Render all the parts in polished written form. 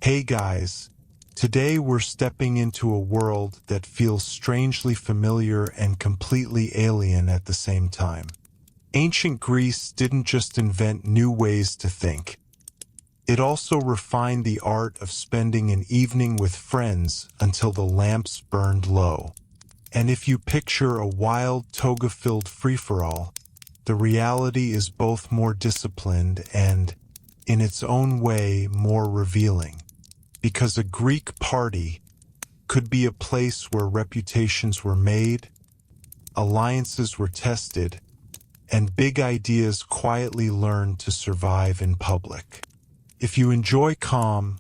Hey guys, today we're stepping into a world that feels strangely familiar and completely alien at the same time. Ancient Greece didn't just invent new ways to think. It also refined the art of spending an evening with friends until the lamps burned low. And if you picture a wild, toga-filled free-for-all, the reality is both more disciplined and, in its own way, more revealing. Because a Greek party could be a place where reputations were made, alliances were tested, and big ideas quietly learned to survive in public. If you enjoy calm,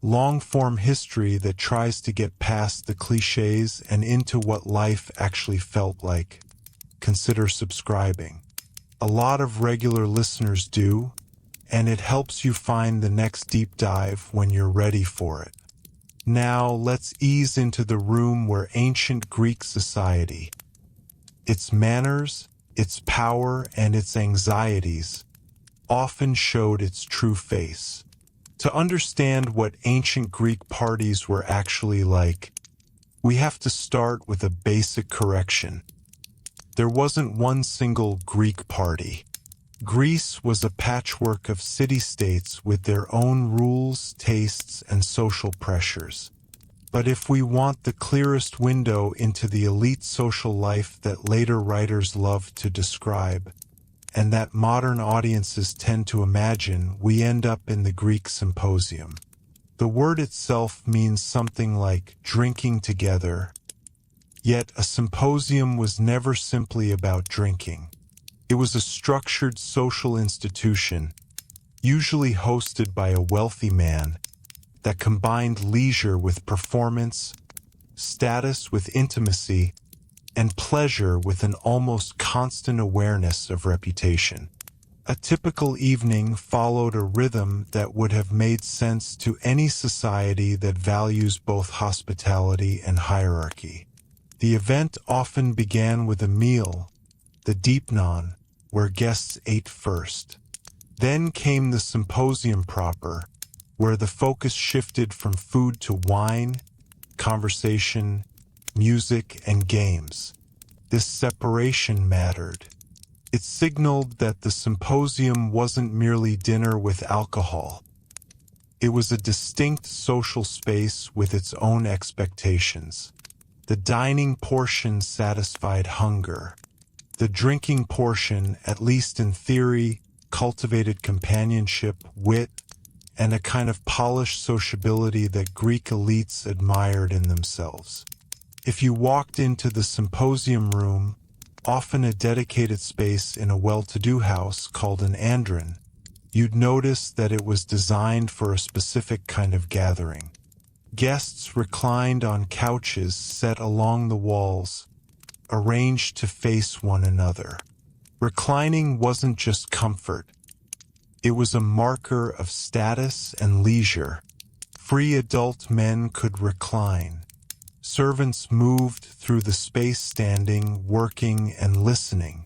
long-form history that tries to get past the cliches and into what life actually felt like, consider subscribing. A lot of regular listeners do, and it helps you find the next deep dive when you're ready for it. Now let's ease into the room where ancient Greek society, its manners, its power, and its anxieties, often showed its true face. To understand what ancient Greek parties were actually like, we have to start with a basic correction. There wasn't one single Greek party. Greece was a patchwork of city-states with their own rules, tastes, and social pressures. But if we want the clearest window into the elite social life that later writers loved to describe, and that modern audiences tend to imagine, we end up in the Greek symposium. The word itself means something like drinking together, yet a symposium was never simply about drinking. It was a structured social institution, usually hosted by a wealthy man, that combined leisure with performance, status with intimacy, and pleasure with an almost constant awareness of reputation. A typical evening followed a rhythm that would have made sense to any society that values both hospitality and hierarchy. The event often began with a meal, the deipnon, where guests ate first. Then came the symposium proper, where the focus shifted from food to wine, conversation, music, and games. This separation mattered. It signaled that the symposium wasn't merely dinner with alcohol. It was a distinct social space with its own expectations. The dining portion satisfied hunger. The drinking portion, at least in theory, cultivated companionship, wit, and a kind of polished sociability that Greek elites admired in themselves. If you walked into the symposium room, often a dedicated space in a well-to-do house called an andron, you'd notice that it was designed for a specific kind of gathering. Guests reclined on couches set along the walls, arranged to face one another. Reclining wasn't just comfort. It was a marker of status and leisure. Free adult men could recline. Servants moved through the space standing, working, and listening.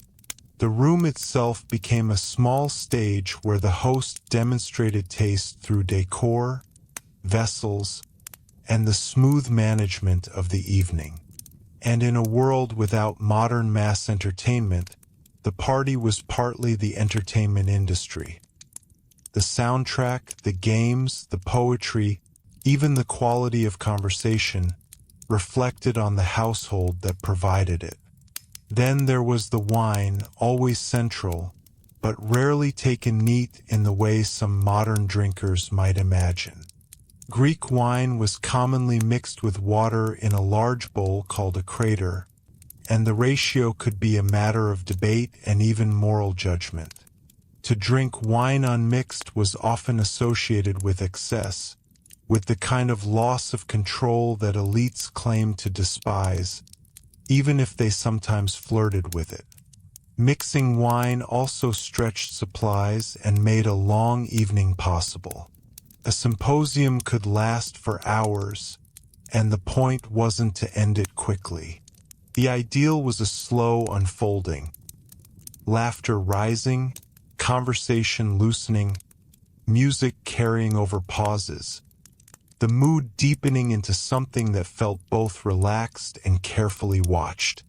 The room itself became a small stage where the host demonstrated taste through decor, vessels, and the smooth management of the evening. And in a world without modern mass entertainment, the party was partly the entertainment industry. The soundtrack, the games, the poetry, even the quality of conversation reflected on the household that provided it. Then there was the wine, always central, but rarely taken neat in the way some modern drinkers might imagine. Greek wine was commonly mixed with water in a large bowl called a crater, and the ratio could be a matter of debate and even moral judgment. To drink wine unmixed was often associated with excess, with the kind of loss of control that elites claimed to despise, even if they sometimes flirted with it. Mixing wine also stretched supplies and made a long evening possible. A symposium could last for hours, and the point wasn't to end it quickly. The ideal was a slow unfolding. Laughter rising, conversation loosening, music carrying over pauses, the mood deepening into something that felt both relaxed and carefully watched.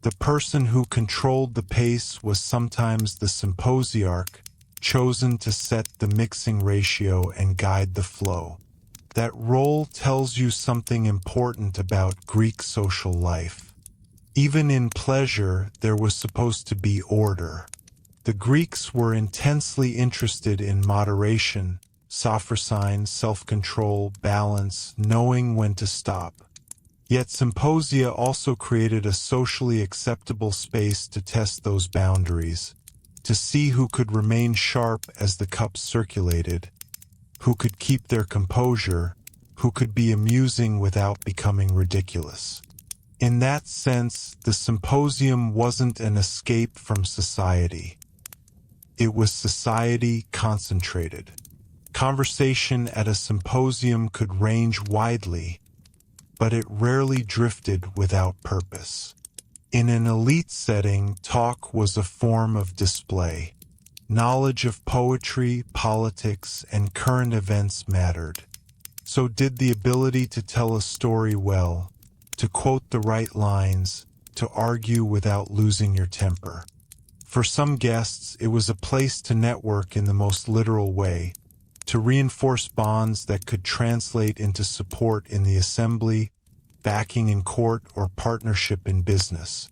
The person who controlled the pace was sometimes the symposiarch, chosen to set the mixing ratio and guide the flow. That role tells you something important about Greek social life. Even in pleasure, there was supposed to be order. The Greeks were intensely interested in moderation, sophrosyne, self-control, balance, knowing when to stop. Yet symposia also created a socially acceptable space to test those boundaries, to see who could remain sharp as the cups circulated, who could keep their composure, who could be amusing without becoming ridiculous. In that sense, the symposium wasn't an escape from society. It was society concentrated. Conversation at a symposium could range widely, but it rarely drifted without purpose. In an elite setting, talk was a form of display. Knowledge of poetry, politics, and current events mattered. So did the ability to tell a story well, to quote the right lines, to argue without losing your temper. For some guests, it was a place to network in the most literal way, to reinforce bonds that could translate into support in the assembly, backing in court, or partnership in business.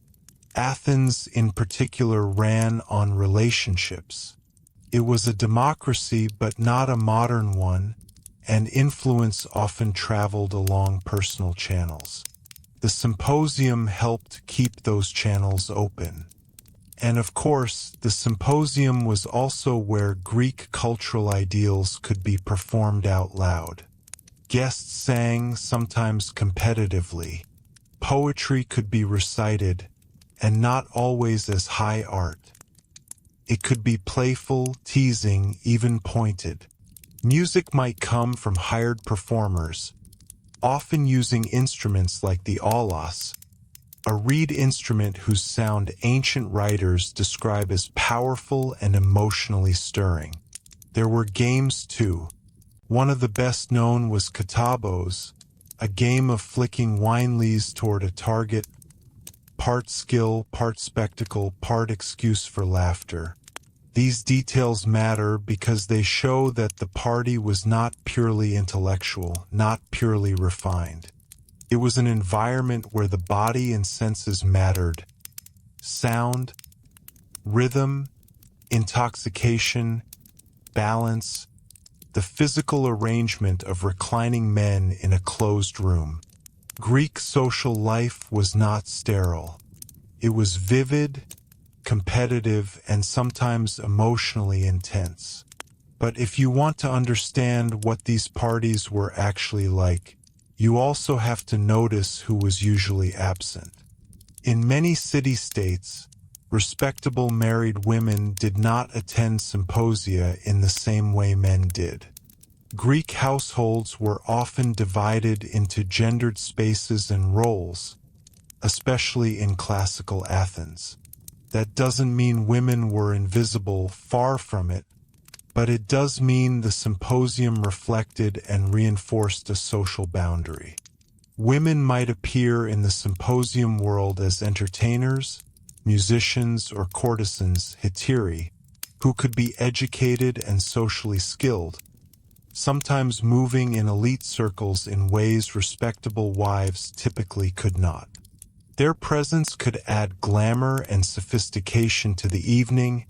Athens, in particular, ran on relationships. It was a democracy, but not a modern one, and influence often traveled along personal channels. The symposium helped keep those channels open. And of course, the symposium was also where Greek cultural ideals could be performed out loud. Guests sang, sometimes competitively. Poetry could be recited, and not always as high art. It could be playful, teasing, even pointed. Music might come from hired performers, often using instruments like the aulos, a reed instrument whose sound ancient writers describe as powerful and emotionally stirring. There were games too. One of the best known was katabos, a game of flicking wine lees toward a target, part skill, part spectacle, part excuse for laughter. These details matter because they show that the party was not purely intellectual, not purely refined. It was an environment where the body and senses mattered. Sound, rhythm, intoxication, balance, the physical arrangement of reclining men in a closed room. Greek social life was not sterile. It was vivid, competitive, and sometimes emotionally intense. But if you want to understand what these parties were actually like, you also have to notice who was usually absent. In many city-states, respectable married women did not attend symposia in the same way men did. Greek households were often divided into gendered spaces and roles, especially in classical Athens. That doesn't mean women were invisible, far from it, but it does mean the symposium reflected and reinforced a social boundary. Women might appear in the symposium world as entertainers, musicians, or courtesans, hetairai, who could be educated and socially skilled, sometimes moving in elite circles in ways respectable wives typically could not. Their presence could add glamour and sophistication to the evening,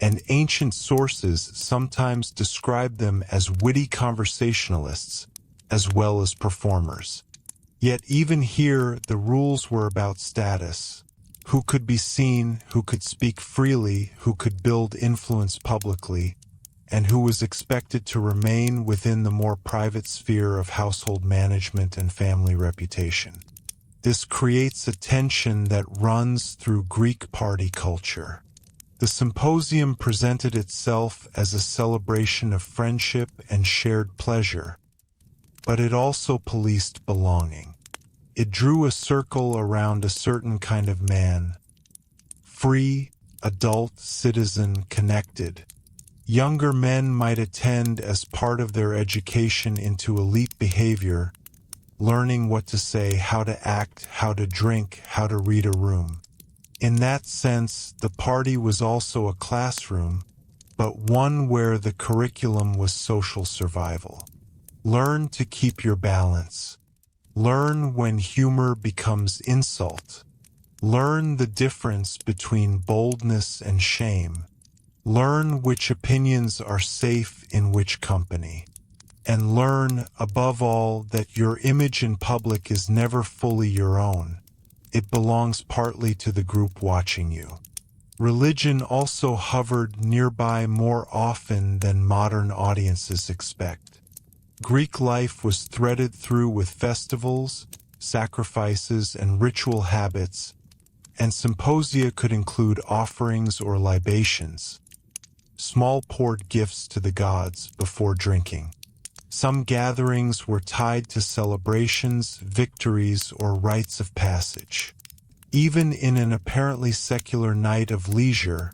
and ancient sources sometimes describe them as witty conversationalists, as well as performers. Yet even here, the rules were about status. Who could be seen, who could speak freely, who could build influence publicly, and who was expected to remain within the more private sphere of household management and family reputation. This creates a tension that runs through Greek party culture. The symposium presented itself as a celebration of friendship and shared pleasure, but it also policed belonging. It drew a circle around a certain kind of man, free, adult, citizen, connected. Younger men might attend as part of their education into elite behavior, learning what to say, how to act, how to drink, how to read a room. In that sense, the party was also a classroom, but one where the curriculum was social survival. Learn to keep your balance. Learn when humor becomes insult. Learn the difference between boldness and shame. Learn which opinions are safe in which company. And learn, above all, that your image in public is never fully your own. It belongs partly to the group watching you. Religion also hovered nearby more often than modern audiences expect. Greek life was threaded through with festivals, sacrifices, and ritual habits, and symposia could include offerings or libations, small poured gifts to the gods before drinking. Some gatherings were tied to celebrations, victories, or rites of passage. Even in an apparently secular night of leisure,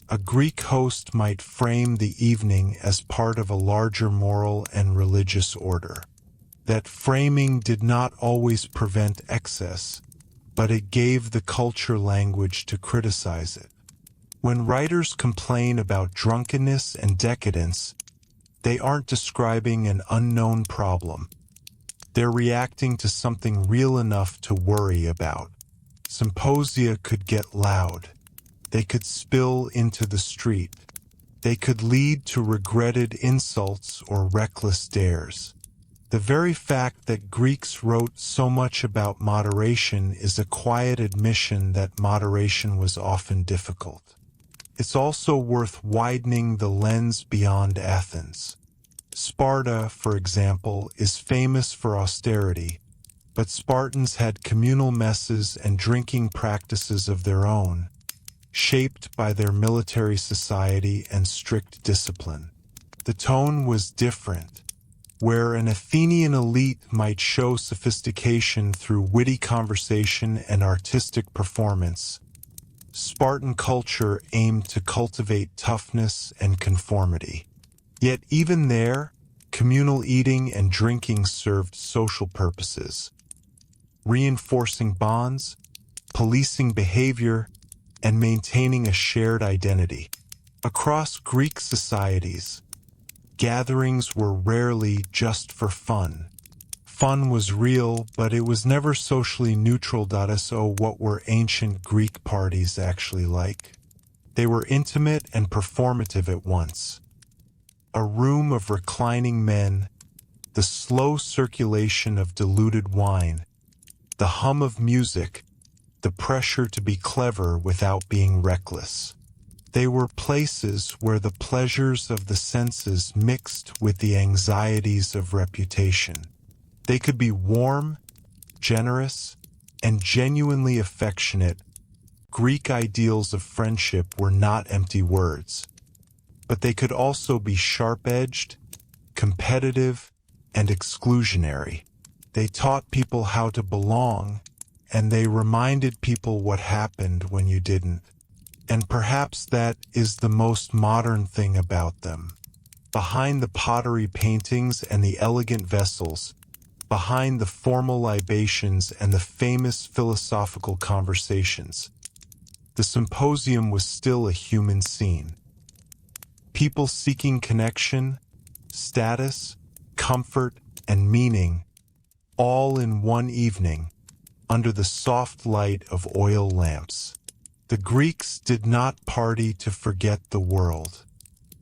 a Greek host might frame the evening as part of a larger moral and religious order. That framing did not always prevent excess, but it gave the culture language to criticize it. When writers complain about drunkenness and decadence, they aren't describing an unknown problem. They're reacting to something real enough to worry about. Symposia could get loud. They could spill into the street. They could lead to regretted insults or reckless dares. The very fact that Greeks wrote so much about moderation is a quiet admission that moderation was often difficult. It's also worth widening the lens beyond Athens. Sparta, for example, is famous for austerity, but Spartans had communal messes and drinking practices of their own, shaped by their military society and strict discipline. The tone was different. Where an Athenian elite might show sophistication through witty conversation and artistic performance, Spartan culture aimed to cultivate toughness and conformity. Yet even there, communal eating and drinking served social purposes, reinforcing bonds, policing behavior, and maintaining a shared identity. Across Greek societies, gatherings were rarely just for fun. Fun was real, but it was never socially neutral. So what were ancient Greek parties actually like? They were intimate and performative at once. A room of reclining men, the slow circulation of diluted wine, the hum of music, the pressure to be clever without being reckless. They were places where the pleasures of the senses mixed with the anxieties of reputation. They could be warm, generous, and genuinely affectionate. Greek ideals of friendship were not empty words, but they could also be sharp-edged, competitive, and exclusionary. They taught people how to belong, and they reminded people what happened when you didn't. And perhaps that is the most modern thing about them. Behind the pottery paintings and the elegant vessels, behind the formal libations and the famous philosophical conversations, the symposium was still a human scene. People seeking connection, status, comfort, and meaning, all in one evening, under the soft light of oil lamps. The Greeks did not party to forget the world.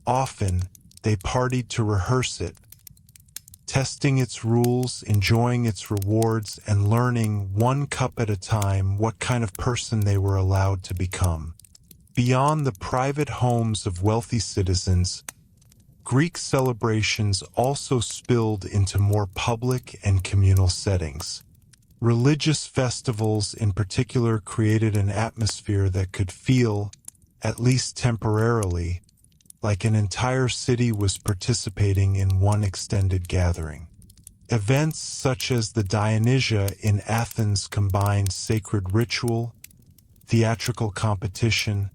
Often, they partied to rehearse it, testing its rules, enjoying its rewards, and learning one cup at a time what kind of person they were allowed to become. Beyond the private homes of wealthy citizens, Greek celebrations also spilled into more public and communal settings. Religious festivals in particular created an atmosphere that could feel, at least temporarily, like an entire city was participating in one extended gathering. Events such as the Dionysia in Athens combined sacred ritual, theatrical competition,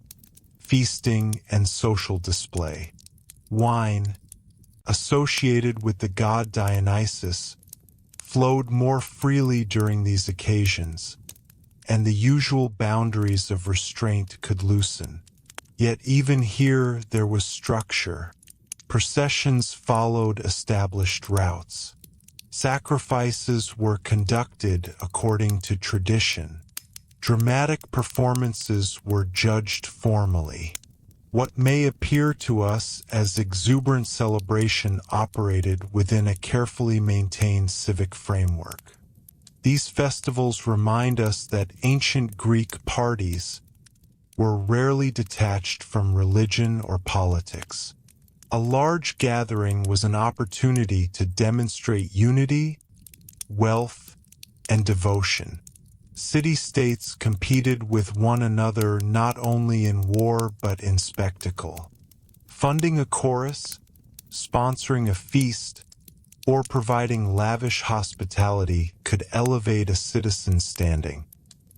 feasting, and social display. Wine, associated with the god Dionysus, flowed more freely during these occasions, and the usual boundaries of restraint could loosen. Yet even here there was structure. Processions followed established routes. Sacrifices were conducted according to tradition. Dramatic performances were judged formally. What may appear to us as exuberant celebration operated within a carefully maintained civic framework. These festivals remind us that ancient Greek parties were rarely detached from religion or politics. A large gathering was an opportunity to demonstrate unity, wealth, and devotion. City-states competed with one another not only in war but in spectacle. Funding a chorus, sponsoring a feast, or providing lavish hospitality could elevate a citizen's standing.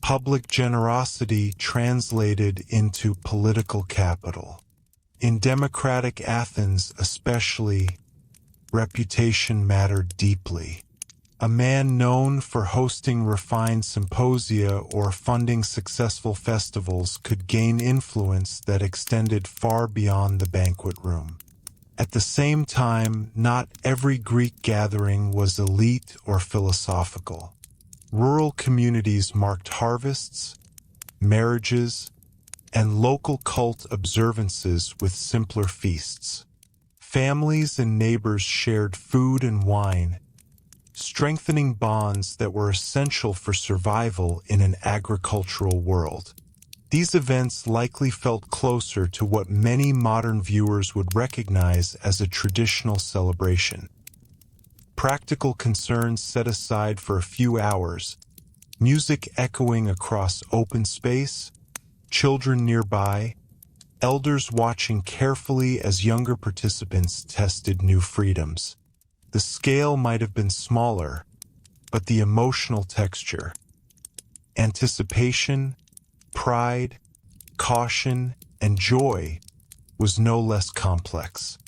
Public generosity translated into political capital. In democratic Athens especially, reputation mattered deeply. A man known for hosting refined symposia or funding successful festivals could gain influence that extended far beyond the banquet room. At the same time, not every Greek gathering was elite or philosophical. Rural communities marked harvests, marriages, and local cult observances with simpler feasts. Families and neighbors shared food and wine, strengthening bonds that were essential for survival in an agricultural world. These events likely felt closer to what many modern viewers would recognize as a traditional celebration. Practical concerns set aside for a few hours, music echoing across open space, children nearby, elders watching carefully as younger participants tested new freedoms. The scale might have been smaller, but the emotional texture, anticipation, pride, caution, and joy was no less complex.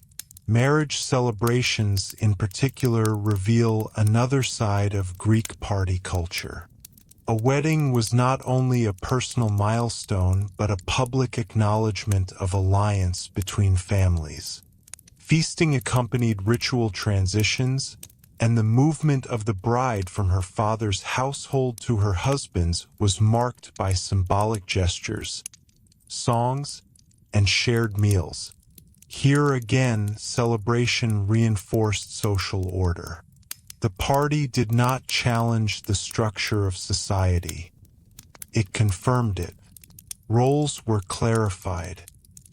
Marriage celebrations in particular reveal another side of Greek party culture. A wedding was not only a personal milestone but a public acknowledgement of alliance between families. Feasting accompanied ritual transitions, and the movement of the bride from her father's household to her husband's was marked by symbolic gestures, songs, and shared meals. Here again, celebration reinforced social order. The party did not challenge the structure of society. It confirmed it. Roles were clarified.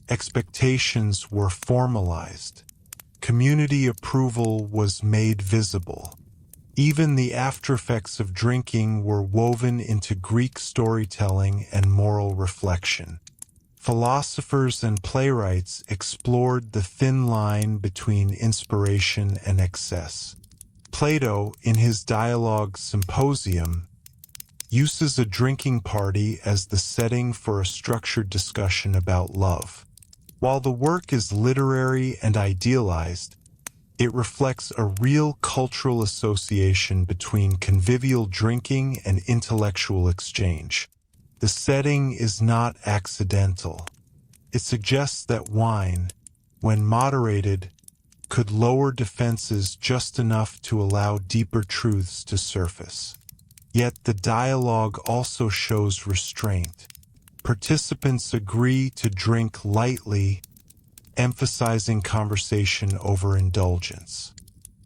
Expectations were formalized. Community approval was made visible. Even the aftereffects of drinking were woven into Greek storytelling and moral reflection. Philosophers and playwrights explored the thin line between inspiration and excess. Plato, in his dialogue Symposium, uses a drinking party as the setting for a structured discussion about love. While the work is literary and idealized, it reflects a real cultural association between convivial drinking and intellectual exchange. The setting is not accidental. It suggests that wine, when moderated, could lower defenses just enough to allow deeper truths to surface. Yet the dialogue also shows restraint. Participants agree to drink lightly, emphasizing conversation over indulgence.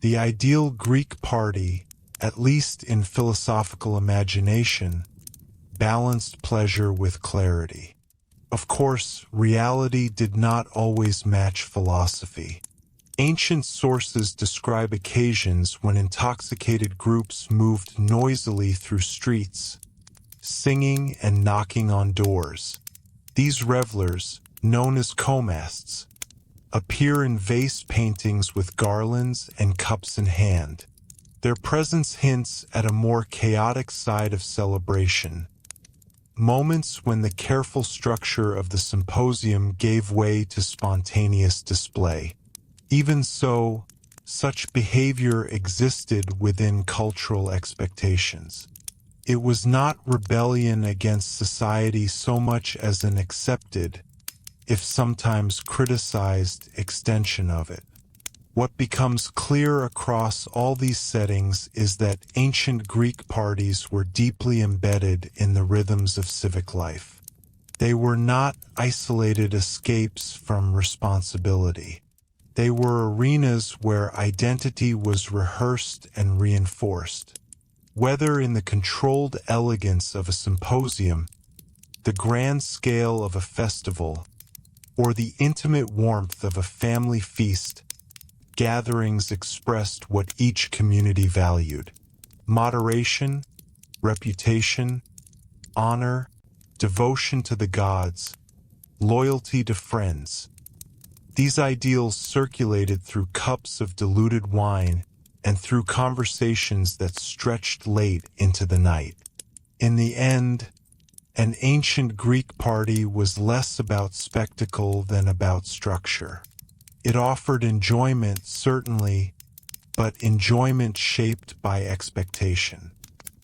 The ideal Greek party, at least in philosophical imagination, balanced pleasure with clarity. Of course, reality did not always match philosophy. Ancient sources describe occasions when intoxicated groups moved noisily through streets, singing and knocking on doors. These revelers, known as comasts, appear in vase paintings with garlands and cups in hand. Their presence hints at a more chaotic side of celebration, moments when the careful structure of the symposium gave way to spontaneous display. Even so, such behavior existed within cultural expectations. It was not rebellion against society so much as an accepted, if sometimes criticized, extension of it. What becomes clear across all these settings is that ancient Greek parties were deeply embedded in the rhythms of civic life. They were not isolated escapes from responsibility. They were arenas where identity was rehearsed and reinforced. Whether in the controlled elegance of a symposium, the grand scale of a festival, or the intimate warmth of a family feast, gatherings expressed what each community valued: moderation, reputation, honor, devotion to the gods, loyalty to friends. These ideals circulated through cups of diluted wine and through conversations that stretched late into the night. In the end, an ancient Greek party was less about spectacle than about structure. It offered enjoyment, certainly, but enjoyment shaped by expectation.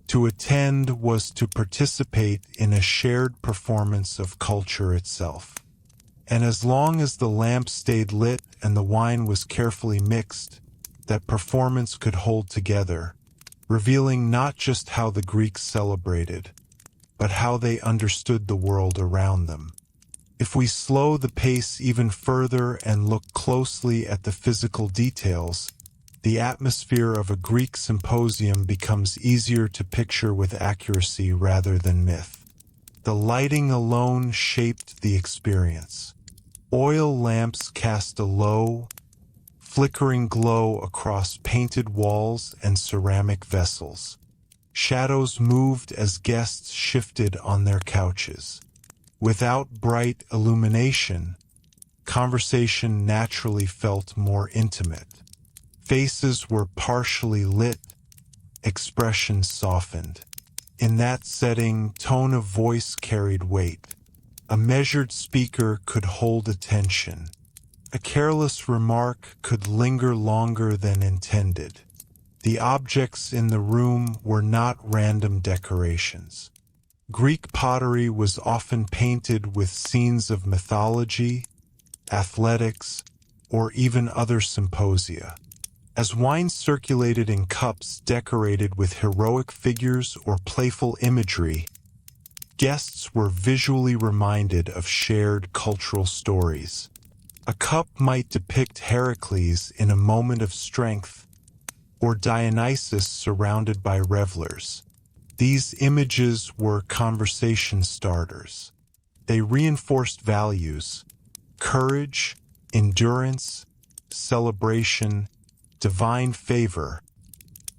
To attend was to participate in a shared performance of culture itself. And as long as the lamp stayed lit and the wine was carefully mixed, that performance could hold together, revealing not just how the Greeks celebrated, but how they understood the world around them. If we slow the pace even further and look closely at the physical details, the atmosphere of a Greek symposium becomes easier to picture with accuracy rather than myth. The lighting alone shaped the experience. Oil lamps cast a low, flickering glow across painted walls and ceramic vessels. Shadows moved as guests shifted on their couches. Without bright illumination, conversation naturally felt more intimate. Faces were partially lit, expressions softened. In that setting, tone of voice carried weight. A measured speaker could hold attention. A careless remark could linger longer than intended. The objects in the room were not random decorations. Greek pottery was often painted with scenes of mythology, athletics, or even other symposia. As wine circulated in cups decorated with heroic figures or playful imagery, guests were visually reminded of shared cultural stories. A cup might depict Heracles in a moment of strength, or Dionysus surrounded by revelers. These images were conversation starters. They reinforced values: courage, endurance, celebration, divine favor,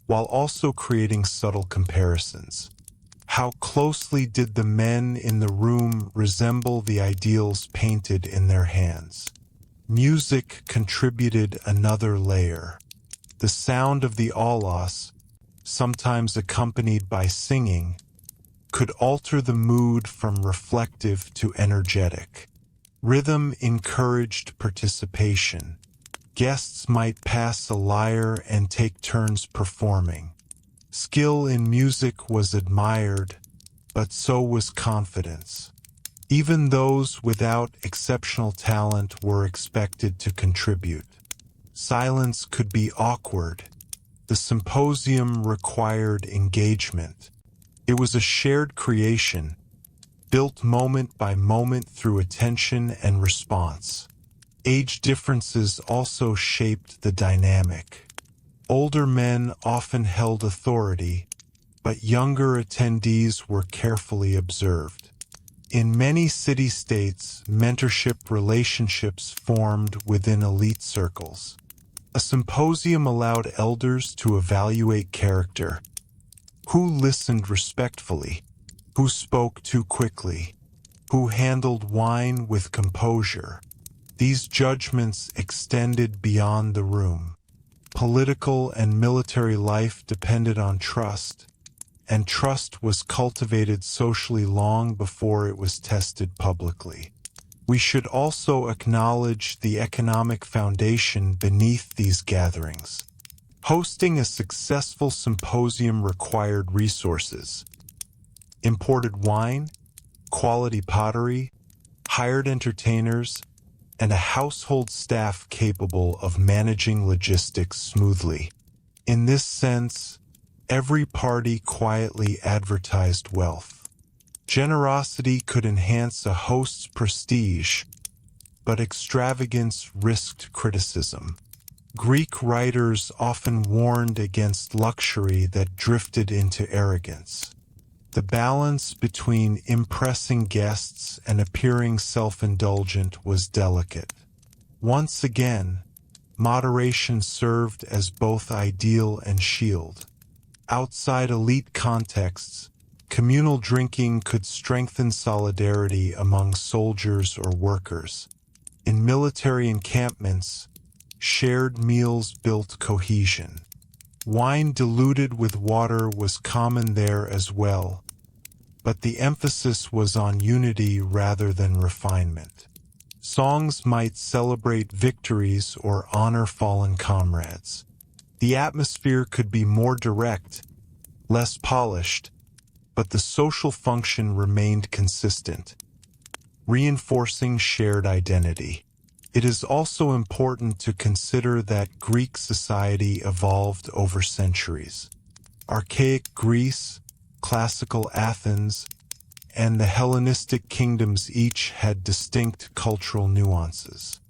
while also creating subtle comparisons. How closely did the men in the room resemble the ideals painted in their hands? Music contributed another layer. The sound of the aulos, sometimes accompanied by singing, could alter the mood from reflective to energetic. Rhythm encouraged participation. Guests might pass a lyre and take turns performing. Skill in music was admired, but so was confidence. Even those without exceptional talent were expected to contribute. Silence could be awkward. The symposium required engagement. It was a shared creation, built moment by moment through attention and response. Age differences also shaped the dynamic. Older men often held authority, but younger attendees were carefully observed. In many city-states, mentorship relationships formed within elite circles. A symposium allowed elders to evaluate character. Who listened respectfully? Who spoke too quickly? Who handled wine with composure? These judgments extended beyond the room. Political and military life depended on trust, and trust was cultivated socially long before it was tested publicly. We should also acknowledge the economic foundation beneath these gatherings. Hosting a successful symposium required resources: imported wine, quality pottery, hired entertainers, and a household staff capable of managing logistics smoothly. In this sense, every party quietly advertised wealth. Generosity could enhance a host's prestige, but extravagance risked criticism. Greek writers often warned against luxury that drifted into arrogance. The balance between impressing guests and appearing self-indulgent was delicate. Once again, moderation served as both ideal and shield. Outside elite contexts, communal drinking could strengthen solidarity among soldiers or workers. In military encampments, shared meals built cohesion. Wine diluted with water was common there as well, but the emphasis was on unity rather than refinement. Songs might celebrate victories or honor fallen comrades. The atmosphere could be more direct, less polished, but the social function remained consistent, reinforcing shared identity. It is also important to consider that Greek society evolved over centuries. Archaic Greece, classical Athens, and the Hellenistic kingdoms each had distinct cultural nuances.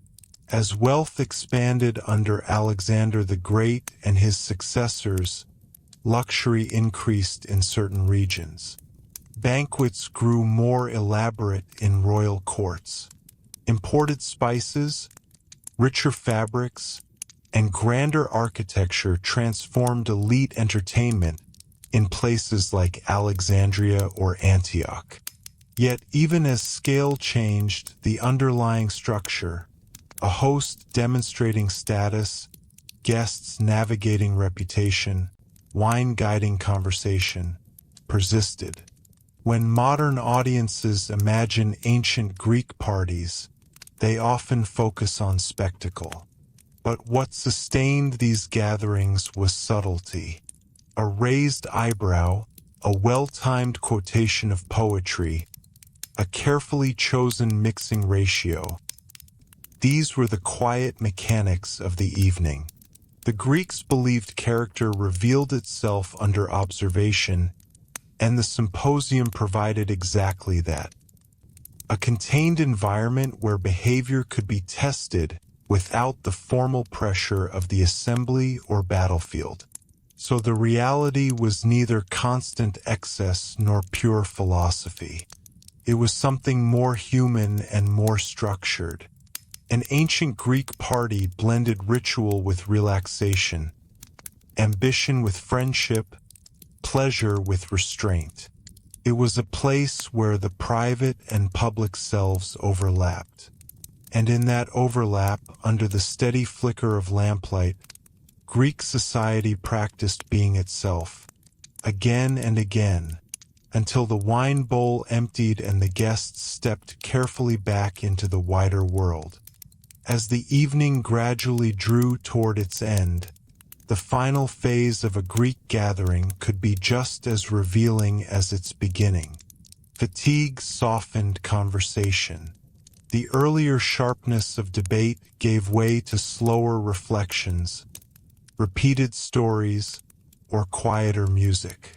As wealth expanded under Alexander the Great and his successors, luxury increased in certain regions. Banquets grew more elaborate in royal courts. Imported spices, richer fabrics, and grander architecture transformed elite entertainment in places like Alexandria or Antioch. Yet even as scale changed, the underlying structure, a host demonstrating status, guests navigating reputation, wine guiding conversation, persisted. When modern audiences imagine ancient Greek parties, they often focus on spectacle. But what sustained these gatherings was subtlety. A raised eyebrow, a well-timed quotation of poetry, a carefully chosen mixing ratio. These were the quiet mechanics of the evening. The Greeks believed character revealed itself under observation, and the symposium provided exactly that. A contained environment where behavior could be tested without the formal pressure of the assembly or battlefield. So the reality was neither constant excess nor pure philosophy. It was something more human and more structured. An ancient Greek party blended ritual with relaxation, ambition with friendship, pleasure with restraint. It was a place where the private and public selves overlapped. And in that overlap, under the steady flicker of lamplight, Greek society practiced being itself, again and again, until the wine bowl emptied and the guests stepped carefully back into the wider world. As the evening gradually drew toward its end, the final phase of a Greek gathering could be just as revealing as its beginning. Fatigue softened conversation. The earlier sharpness of debate gave way to slower reflections, repeated stories, or quieter music.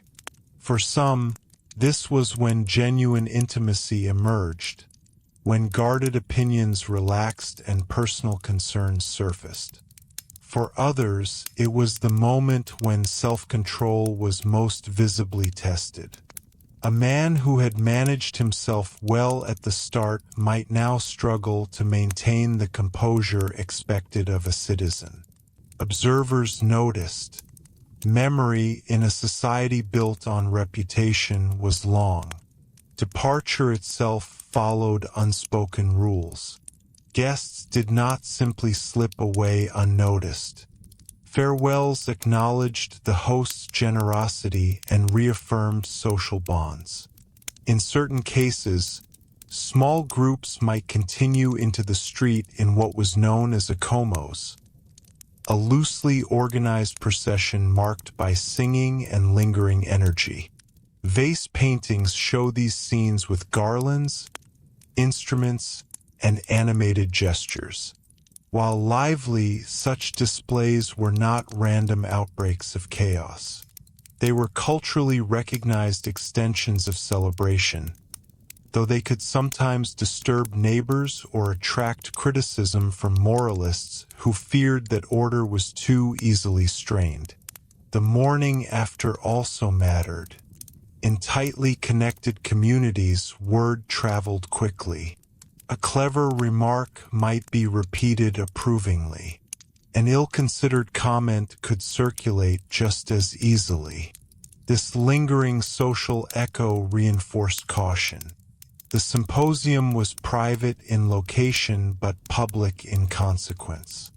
For some, this was when genuine intimacy emerged, when guarded opinions relaxed and personal concerns surfaced. For others, it was the moment when self-control was most visibly tested. A man who had managed himself well at the start might now struggle to maintain the composure expected of a citizen. Observers noticed. Memory in a society built on reputation was long. Departure itself followed unspoken rules. Guests did not simply slip away unnoticed. Farewells acknowledged the host's generosity and reaffirmed social bonds. In certain cases, Small groups might continue into the street in what was known as a komos, a loosely organized procession marked by singing and lingering energy. Vase paintings show these scenes with garlands, instruments, and animated gestures. While lively, such displays were not random outbreaks of chaos. They were culturally recognized extensions of celebration, though they could sometimes disturb neighbors or attract criticism from moralists who feared that order was too easily strained. The morning after also mattered. In tightly connected communities, word traveled quickly. A clever remark might be repeated approvingly. An ill-considered comment could circulate just as easily. This lingering social echo reinforced caution. The symposium was private in location but public in consequence.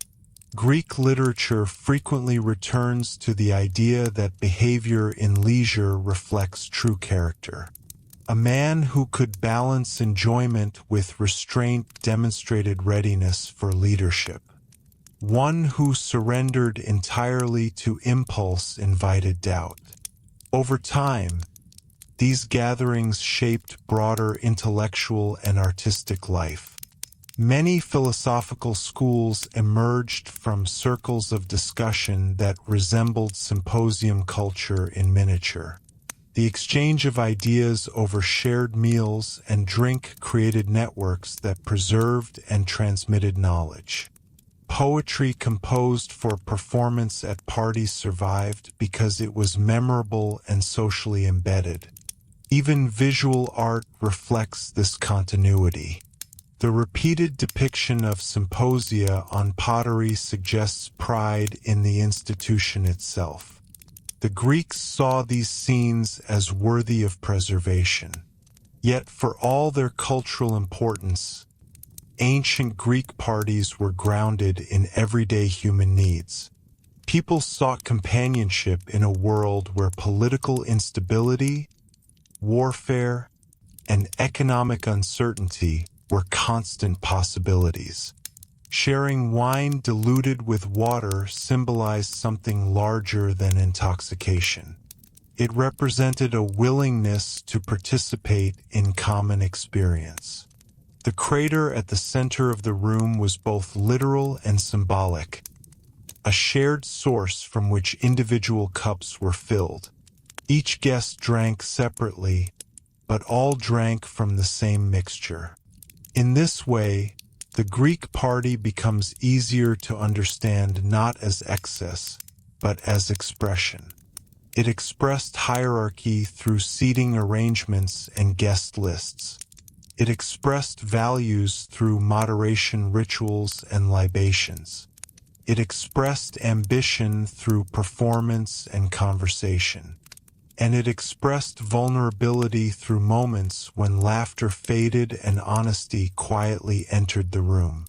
Greek literature frequently returns to the idea that behavior in leisure reflects true character. A man who could balance enjoyment with restraint demonstrated readiness for leadership. One who surrendered entirely to impulse invited doubt. Over time, these gatherings shaped broader intellectual and artistic life. Many philosophical schools emerged from circles of discussion that resembled symposium culture in miniature. The exchange of ideas over shared meals and drink created networks that preserved and transmitted knowledge. Poetry composed for performance at parties survived because it was memorable and socially embedded. Even visual art reflects this continuity. The repeated depiction of symposia on pottery suggests pride in the institution itself. The Greeks saw these scenes as worthy of preservation. Yet for all their cultural importance, ancient Greek parties were grounded in everyday human needs. People sought companionship in a world where political instability, warfare, and economic uncertainty were constant possibilities. Sharing wine diluted with water symbolized something larger than intoxication. It represented a willingness to participate in common experience. The crater at the center of the room was both literal and symbolic, a shared source from which individual cups were filled. Each guest drank separately, but all drank from the same mixture. In this way, the Greek party becomes easier to understand not as excess, but as expression. It expressed hierarchy through seating arrangements and guest lists. It expressed values through moderation rituals and libations. It expressed ambition through performance and conversation. And it expressed vulnerability through moments when laughter faded and honesty quietly entered the room.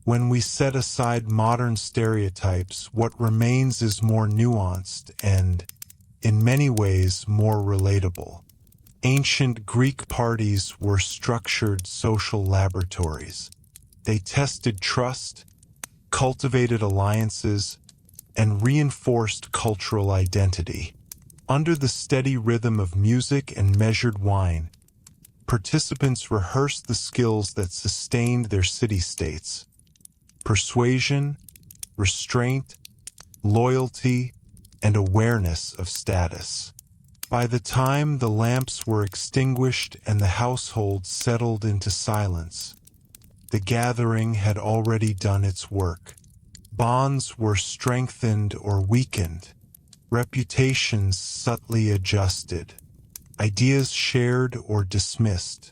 When we set aside modern stereotypes, what remains is more nuanced and, in many ways, more relatable. Ancient Greek parties were structured social laboratories. They tested trust, cultivated alliances, and reinforced cultural identity. Under the steady rhythm of music and measured wine, participants rehearsed the skills that sustained their city-states: persuasion, restraint, loyalty, and awareness of status. By the time the lamps were extinguished and the household settled into silence, the gathering had already done its work. Bonds were strengthened or weakened, reputations subtly adjusted, ideas shared or dismissed.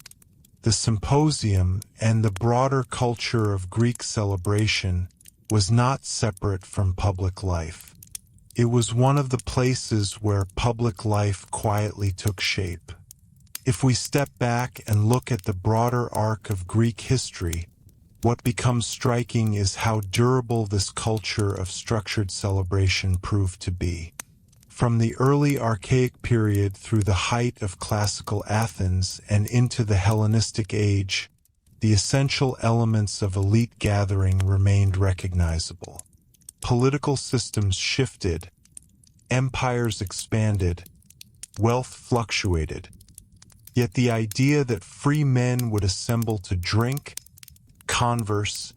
The symposium and the broader culture of Greek celebration was not separate from public life. It was one of the places where public life quietly took shape. If we step back and look at the broader arc of Greek history, what becomes striking is how durable this culture of structured celebration proved to be. From the early archaic period through the height of classical Athens and into the Hellenistic age, the essential elements of elite gathering remained recognizable. Political systems shifted, empires expanded, wealth fluctuated, yet the idea that free men would assemble to drink, converse,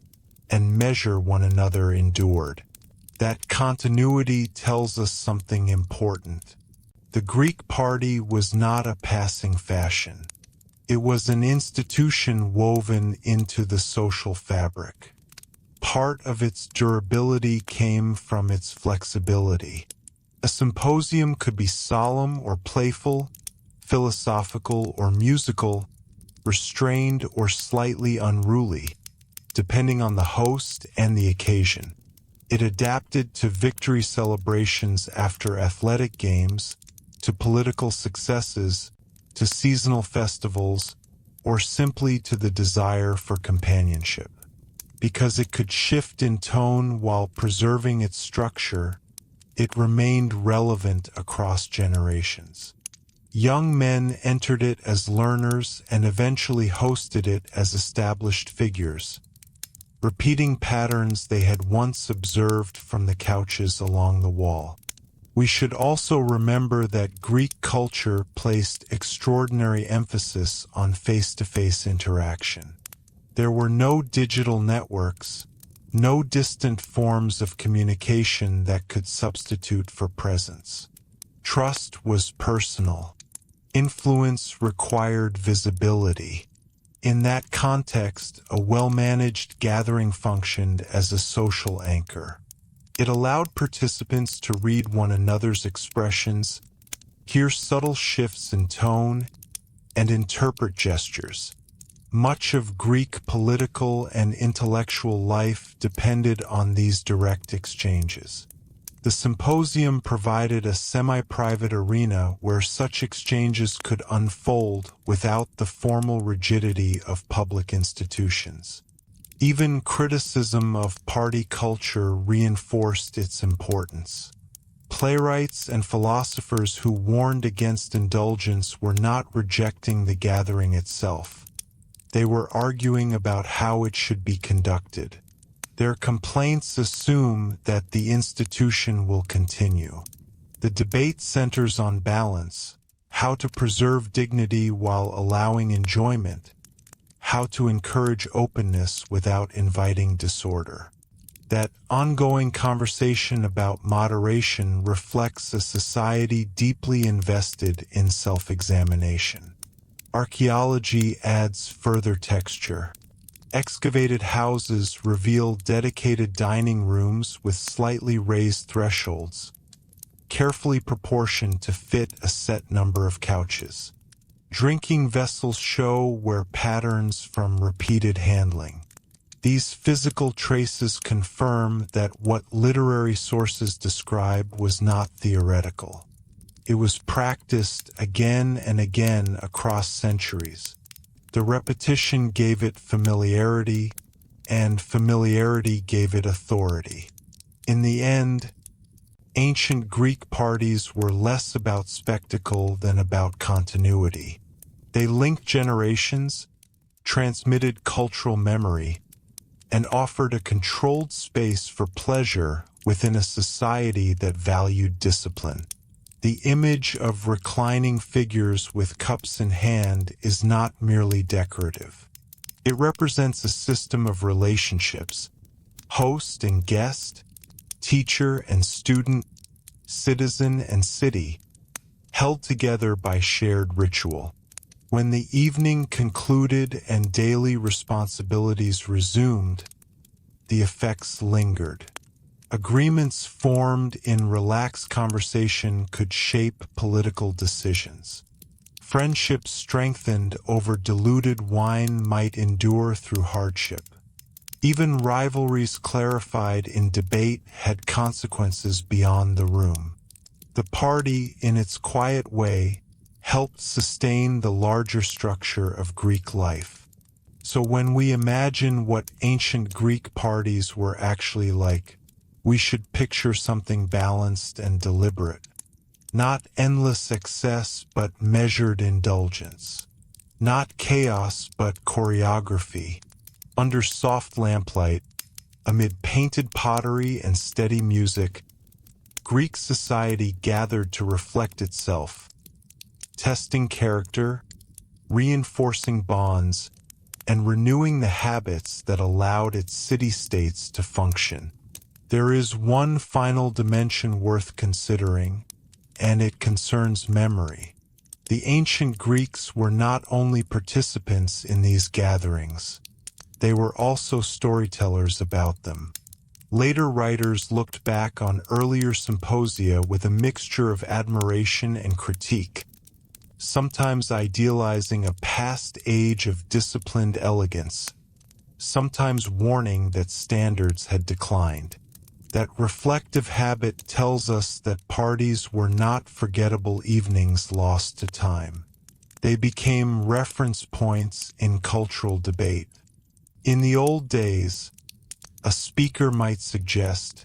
and measure one another endured. That continuity tells us something important. The Greek party was not a passing fashion. It was an institution woven into the social fabric. Part of its durability came from its flexibility. A symposium could be solemn or playful, philosophical or musical, restrained or slightly unruly, depending on the host and the occasion. It adapted to victory celebrations after athletic games, to political successes, to seasonal festivals, or simply to the desire for companionship. Because it could shift in tone while preserving its structure, it remained relevant across generations. Young men entered it as learners and eventually hosted it as established figures, repeating patterns they had once observed from the couches along the wall. We should also remember that Greek culture placed extraordinary emphasis on face-to-face interaction. There were no digital networks, no distant forms of communication that could substitute for presence. Trust was personal. Influence required visibility. In that context, a well-managed gathering functioned as a social anchor. It allowed participants to read one another's expressions, hear subtle shifts in tone, and interpret gestures. Much of Greek political and intellectual life depended on these direct exchanges. The symposium provided a semi-private arena where such exchanges could unfold without the formal rigidity of public institutions. Even criticism of party culture reinforced its importance. Playwrights and philosophers who warned against indulgence were not rejecting the gathering itself. They were arguing about how it should be conducted. Their complaints assume that the institution will continue. The debate centers on balance, how to preserve dignity while allowing enjoyment, how to encourage openness without inviting disorder. That ongoing conversation about moderation reflects a society deeply invested in self-examination. Archaeology adds further texture. Excavated houses reveal dedicated dining rooms with slightly raised thresholds, carefully proportioned to fit a set number of couches. Drinking vessels show where patterns from repeated handling. These physical traces confirm that what literary sources describe was not theoretical. It was practiced again and again across centuries. The repetition gave it familiarity, and familiarity gave it authority. In the end, ancient Greek parties were less about spectacle than about continuity. They linked generations, transmitted cultural memory, and offered a controlled space for pleasure within a society that valued discipline. The image of reclining figures with cups in hand is not merely decorative. It represents a system of relationships, host and guest, teacher and student, citizen and city, held together by shared ritual. When the evening concluded and daily responsibilities resumed, the effects lingered. Agreements formed in relaxed conversation could shape political decisions. Friendships strengthened over diluted wine might endure through hardship. Even rivalries clarified in debate had consequences beyond the room. The party, in its quiet way, helped sustain the larger structure of Greek life. So when we imagine what ancient Greek parties were actually like, we should picture something balanced and deliberate. Not endless excess but measured indulgence. Not chaos but choreography. Under soft lamplight, amid painted pottery and steady music, Greek society gathered to reflect itself, testing character, reinforcing bonds, and renewing the habits that allowed its city-states to function. There is one final dimension worth considering, and it concerns memory. The ancient Greeks were not only participants in these gatherings, they were also storytellers about them. Later writers looked back on earlier symposia with a mixture of admiration and critique, sometimes idealizing a past age of disciplined elegance, sometimes warning that standards had declined. That reflective habit tells us that parties were not forgettable evenings lost to time. They became reference points in cultural debate. In the old days, a speaker might suggest,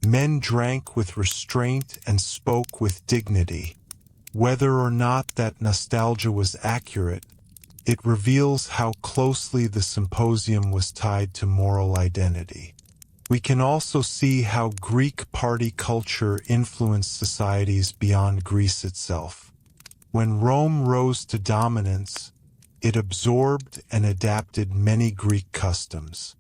men drank with restraint and spoke with dignity. Whether or not that nostalgia was accurate, it reveals how closely the symposium was tied to moral identity. We can also see how Greek party culture influenced societies beyond Greece itself. When Rome rose to dominance, it absorbed and adapted many Greek customs.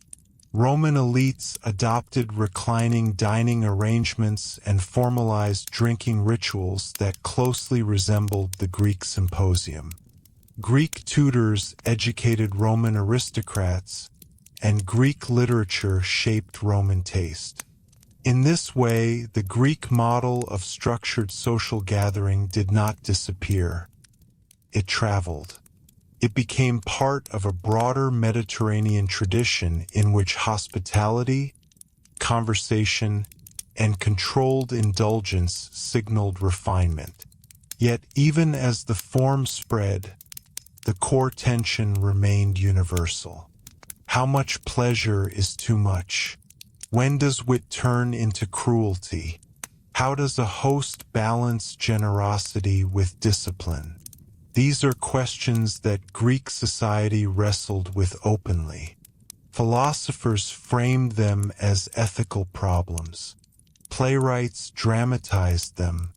Roman elites adopted reclining dining arrangements and formalized drinking rituals that closely resembled the Greek symposium. Greek tutors educated Roman aristocrats, and Greek literature shaped Roman taste. In this way, the Greek model of structured social gathering did not disappear. It traveled. It became part of a broader Mediterranean tradition in which hospitality, conversation, and controlled indulgence signaled refinement. Yet even as the form spread, the core tension remained universal. How much pleasure is too much? When does wit turn into cruelty? How does a host balance generosity with discipline? These are questions that Greek society wrestled with openly. Philosophers framed them as ethical problems. Playwrights dramatized them.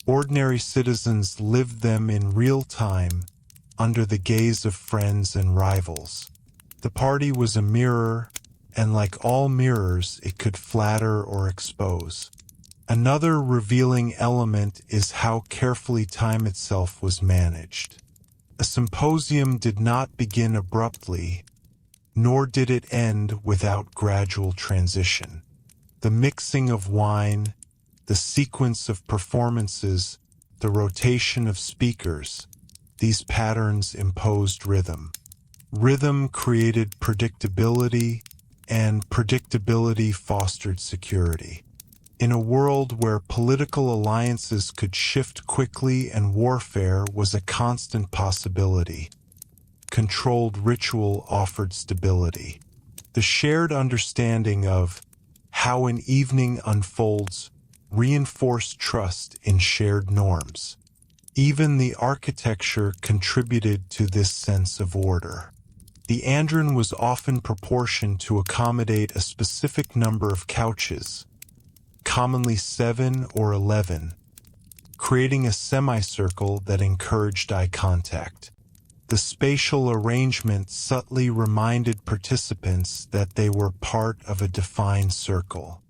Ordinary citizens lived them in real time, under the gaze of friends and rivals. The party was a mirror, and like all mirrors, it could flatter or expose. Another revealing element is how carefully time itself was managed. A symposium did not begin abruptly, nor did it end without gradual transition. The mixing of wine, the sequence of performances, the rotation of speakers, these patterns imposed rhythm. Rhythm created predictability, and predictability fostered security. In a world where political alliances could shift quickly and warfare was a constant possibility, controlled ritual offered stability. The shared understanding of how an evening unfolds reinforced trust in shared norms. Even the architecture contributed to this sense of order. The andron was often proportioned to accommodate a specific number of couches, commonly 7 or 11, creating a semicircle that encouraged eye contact. The spatial arrangement subtly reminded participants that they were part of a defined circle.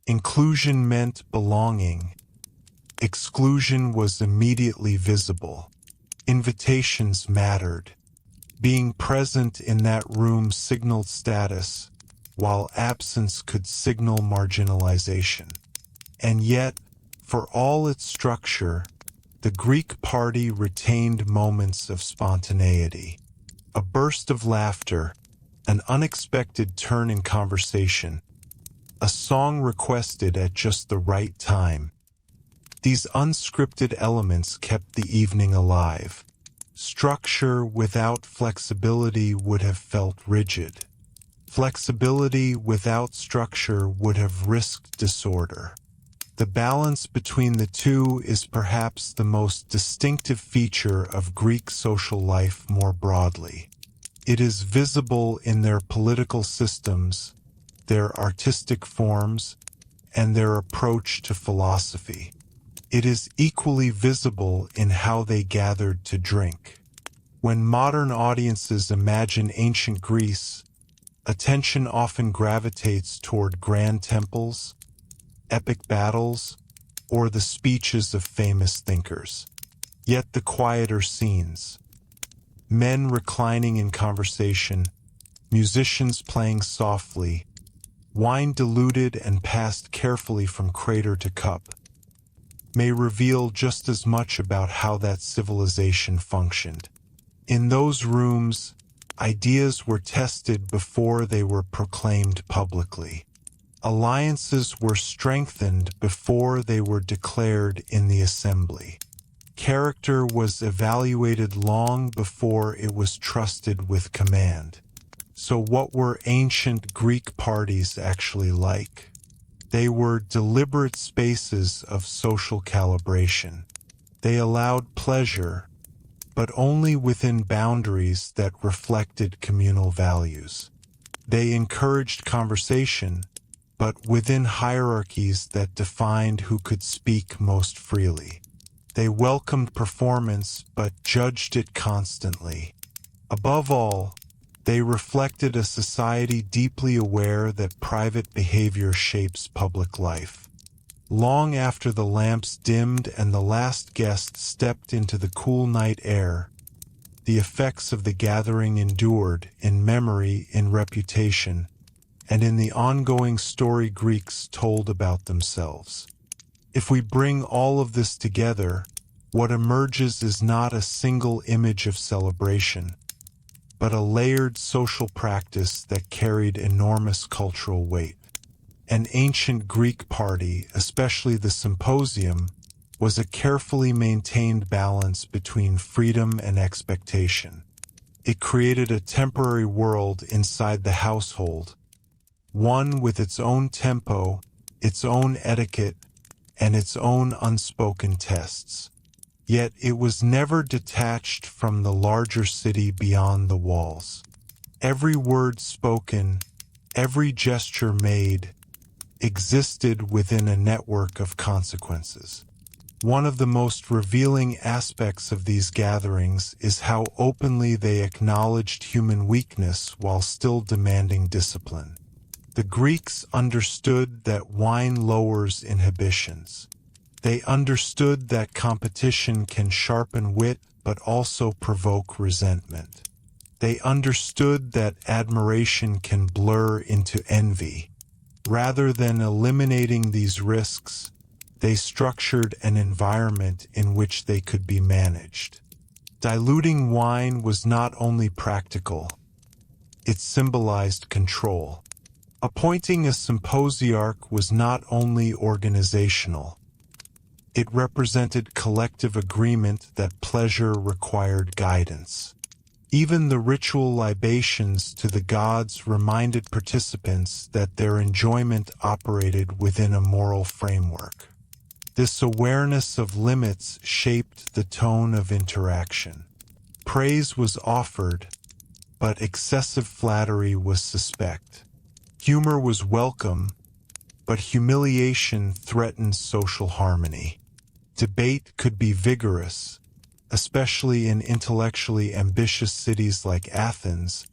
Inclusion meant belonging. Exclusion was immediately visible. Invitations mattered. Being present in that room signaled status, while absence could signal marginalization. And yet, for all its structure, the Greek party retained moments of spontaneity. A burst of laughter, an unexpected turn in conversation, a song requested at just the right time. These unscripted elements kept the evening alive. Structure without flexibility would have felt rigid. Flexibility without structure would have risked disorder. The balance between the two is perhaps the most distinctive feature of Greek social life more broadly. It is visible in their political systems, their artistic forms, and their approach to philosophy. It is equally visible in how they gathered to drink. When modern audiences imagine ancient Greece, attention often gravitates toward grand temples, epic battles, or the speeches of famous thinkers. Yet the quieter scenes, men reclining in conversation, musicians playing softly, wine diluted and passed carefully from crater to cup, may reveal just as much about how that civilization functioned. In those rooms, ideas were tested before they were proclaimed publicly. Alliances were strengthened before they were declared in the assembly. Character was evaluated long before it was trusted with command. So what were ancient Greek parties actually like? They were deliberate spaces of social calibration. They allowed pleasure, but only within boundaries that reflected communal values. They encouraged conversation, but within hierarchies that defined who could speak most freely. They welcomed performance, but judged it constantly. Above all, they reflected a society deeply aware that private behavior shapes public life. Long after the lamps dimmed and the last guest stepped into the cool night air, the effects of the gathering endured in memory, in reputation, and in the ongoing story Greeks told about themselves. If we bring all of this together, what emerges is not a single image of celebration, but a layered social practice that carried enormous cultural weight. An ancient Greek party, especially the symposium, was a carefully maintained balance between freedom and expectation. It created a temporary world inside the household, one with its own tempo, its own etiquette, and its own unspoken tests. Yet it was never detached from the larger city beyond the walls. Every word spoken, every gesture made, existed within a network of consequences. One of the most revealing aspects of these gatherings is how openly they acknowledged human weakness while still demanding discipline. The Greeks understood that wine lowers inhibitions. They understood that competition can sharpen wit but also provoke resentment. They understood that admiration can blur into envy. Rather than eliminating these risks, they structured an environment in which they could be managed. Diluting wine was not only practical, it symbolized control. Appointing a symposiarch was not only organizational, it represented collective agreement that pleasure required guidance. Even the ritual libations to the gods reminded participants that their enjoyment operated within a moral framework. This awareness of limits shaped the tone of interaction. Praise was offered, but excessive flattery was suspect. Humor was welcome, but humiliation threatened social harmony. Debate could be vigorous, especially in intellectually ambitious cities like Athens,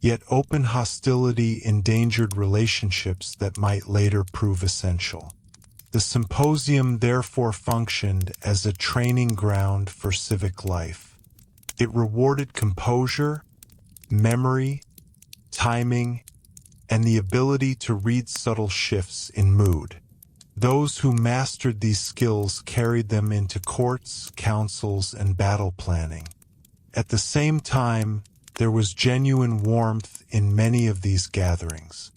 yet open hostility endangered relationships that might later prove essential. The symposium therefore functioned as a training ground for civic life. It rewarded composure, memory, timing, and the ability to read subtle shifts in mood. Those who mastered these skills carried them into courts, councils, and battle planning. At the same time, there was genuine warmth in many of these gatherings.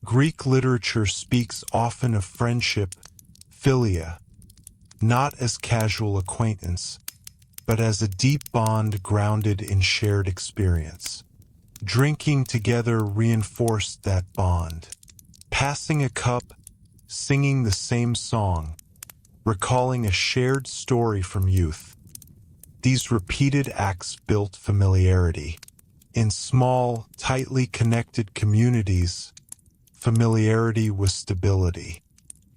Greek literature speaks often of friendship, philia, not as casual acquaintance, but as a deep bond grounded in shared experience. Drinking together reinforced that bond. Passing a cup, singing the same song, recalling a shared story from youth. These repeated acts built familiarity. In small, tightly connected communities, familiarity was stability.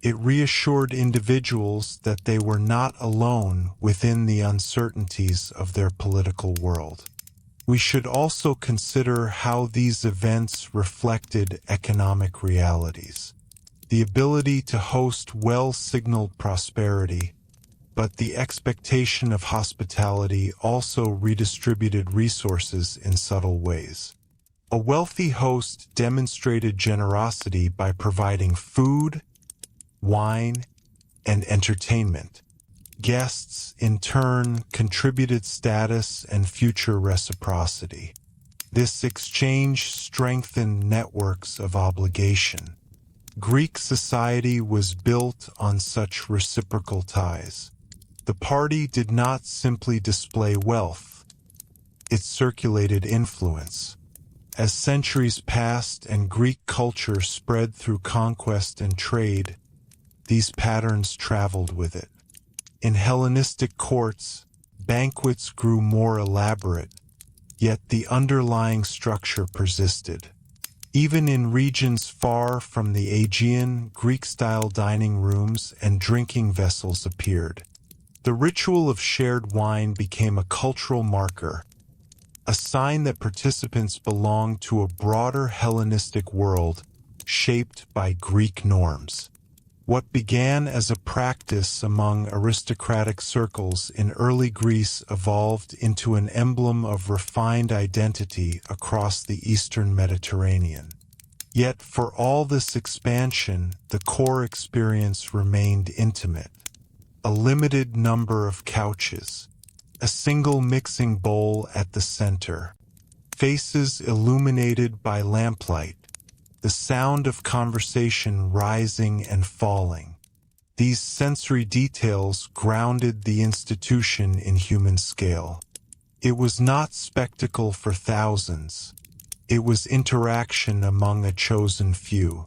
It reassured individuals that they were not alone within the uncertainties of their political world. We should also consider how these events reflected economic realities. The ability to host well-signaled prosperity, but the expectation of hospitality also redistributed resources in subtle ways. A wealthy host demonstrated generosity by providing food, wine, and entertainment. Guests, in turn, contributed status and future reciprocity. This exchange strengthened networks of obligation. Greek society was built on such reciprocal ties. The party did not simply display wealth, it circulated influence. As centuries passed and Greek culture spread through conquest and trade, these patterns traveled with it. In Hellenistic courts, banquets grew more elaborate, yet the underlying structure persisted. Even in regions far from the Aegean, Greek-style dining rooms and drinking vessels appeared. The ritual of shared wine became a cultural marker, a sign that participants belonged to a broader Hellenistic world shaped by Greek norms. What began as a practice among aristocratic circles in early Greece evolved into an emblem of refined identity across the Eastern Mediterranean. Yet for all this expansion, the core experience remained intimate. A limited number of couches, a single mixing bowl at the center, faces illuminated by lamplight, the sound of conversation rising and falling. These sensory details grounded the institution in human scale. It was not spectacle for thousands. It was interaction among a chosen few.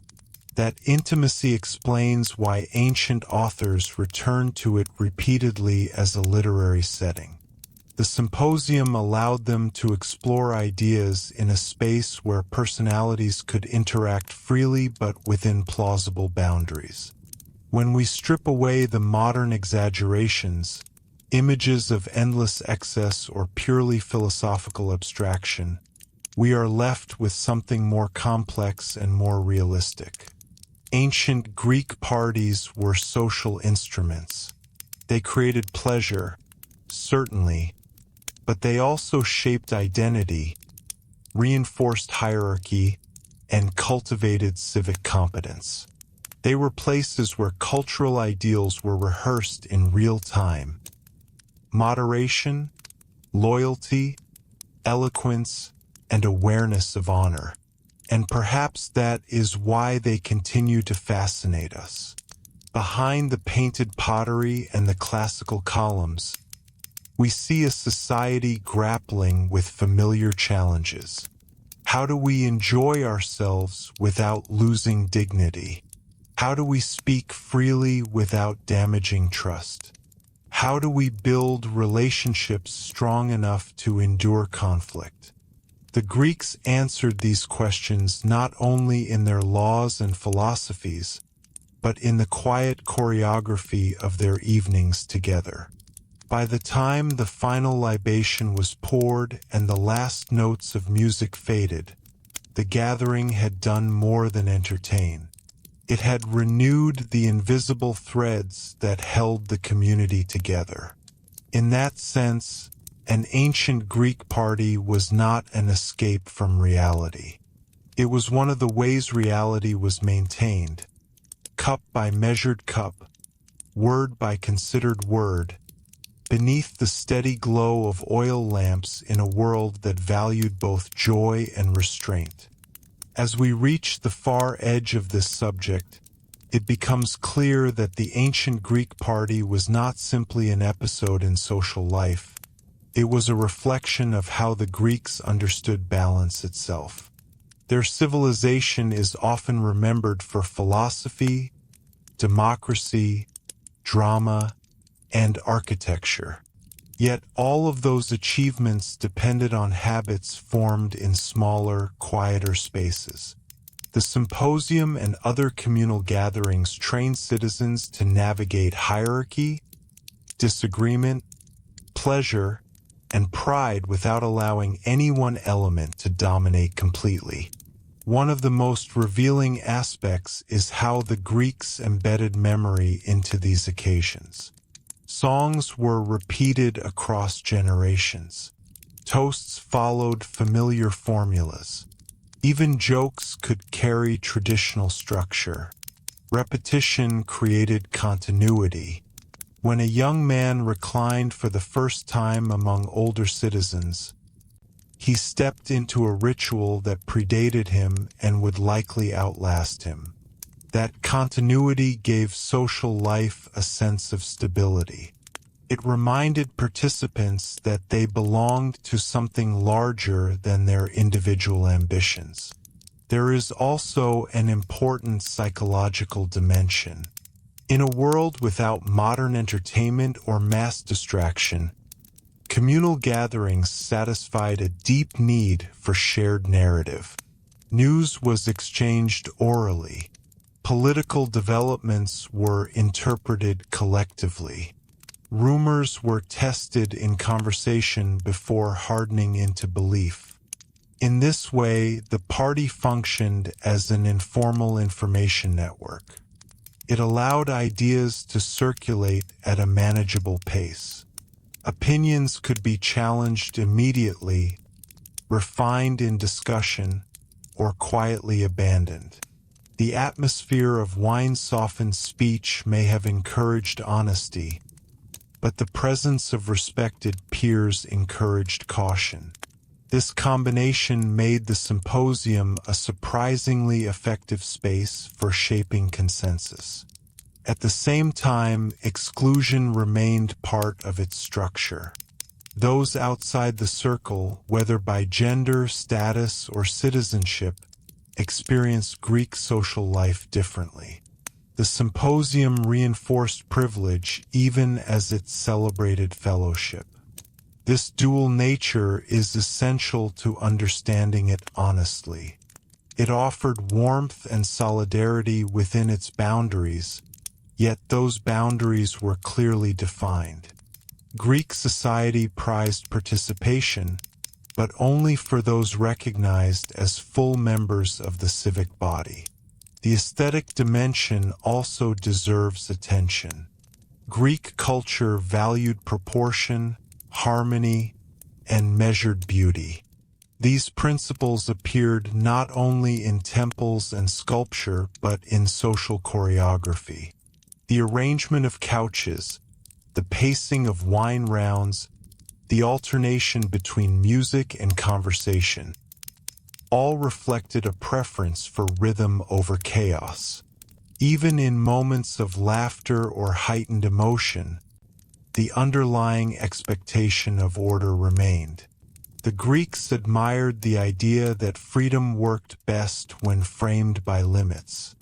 That intimacy explains why ancient authors returned to it repeatedly as a literary setting. The symposium allowed them to explore ideas in a space where personalities could interact freely but within plausible boundaries. When we strip away the modern exaggerations, images of endless excess or purely philosophical abstraction, we are left with something more complex and more realistic. Ancient Greek parties were social instruments. They created pleasure, certainly, but they also shaped identity, reinforced hierarchy, and cultivated civic competence. They were places where cultural ideals were rehearsed in real time. Moderation, loyalty, eloquence, and awareness of honor. And perhaps that is why they continue to fascinate us. Behind the painted pottery and the classical columns, we see a society grappling with familiar challenges. How do we enjoy ourselves without losing dignity? How do we speak freely without damaging trust? How do we build relationships strong enough to endure conflict? The Greeks answered these questions not only in their laws and philosophies, but in the quiet choreography of their evenings together. By the time the final libation was poured and the last notes of music faded, the gathering had done more than entertain. It had renewed the invisible threads that held the community together. In that sense, an ancient Greek party was not an escape from reality. It was one of the ways reality was maintained, cup by measured cup, word by considered word, beneath the steady glow of oil lamps in a world that valued both joy and restraint. As we reach the far edge of this subject, it becomes clear that the ancient Greek party was not simply an episode in social life. It was a reflection of how the Greeks understood balance itself. Their civilization is often remembered for philosophy, democracy, drama, and architecture. Yet all of those achievements depended on habits formed in smaller, quieter spaces. The symposium and other communal gatherings trained citizens to navigate hierarchy, disagreement, pleasure, and pride without allowing any one element to dominate completely. One of the most revealing aspects is how the Greeks embedded memory into these occasions. Songs were repeated across generations. Toasts followed familiar formulas. Even jokes could carry traditional structure. Repetition created continuity. When a young man reclined for the first time among older citizens, he stepped into a ritual that predated him and would likely outlast him. That continuity gave social life a sense of stability. It reminded participants that they belonged to something larger than their individual ambitions. There is also an important psychological dimension. In a world without modern entertainment or mass distraction, communal gatherings satisfied a deep need for shared narrative. News was exchanged orally. Political developments were interpreted collectively. Rumors were tested in conversation before hardening into belief. In this way, the party functioned as an informal information network. It allowed ideas to circulate at a manageable pace. Opinions could be challenged immediately, refined in discussion, or quietly abandoned. The atmosphere of wine-softened speech may have encouraged honesty, but the presence of respected peers encouraged caution. This combination made the symposium a surprisingly effective space for shaping consensus. At the same time, exclusion remained part of its structure. Those outside the circle, whether by gender, status, or citizenship, experienced Greek social life differently. The symposium reinforced privilege even as it celebrated fellowship. This dual nature is essential to understanding it honestly. It offered warmth and solidarity within its boundaries, yet those boundaries were clearly defined. Greek society prized participation, but only for those recognized as full members of the civic body. The aesthetic dimension also deserves attention. Greek culture valued proportion, harmony, and measured beauty. These principles appeared not only in temples and sculpture but in social choreography. The arrangement of couches, the pacing of wine rounds, the alternation between music and conversation, all reflected a preference for rhythm over chaos. Even in moments of laughter or heightened emotion, the underlying expectation of order remained. The Greeks admired the idea that freedom worked best when framed by limits.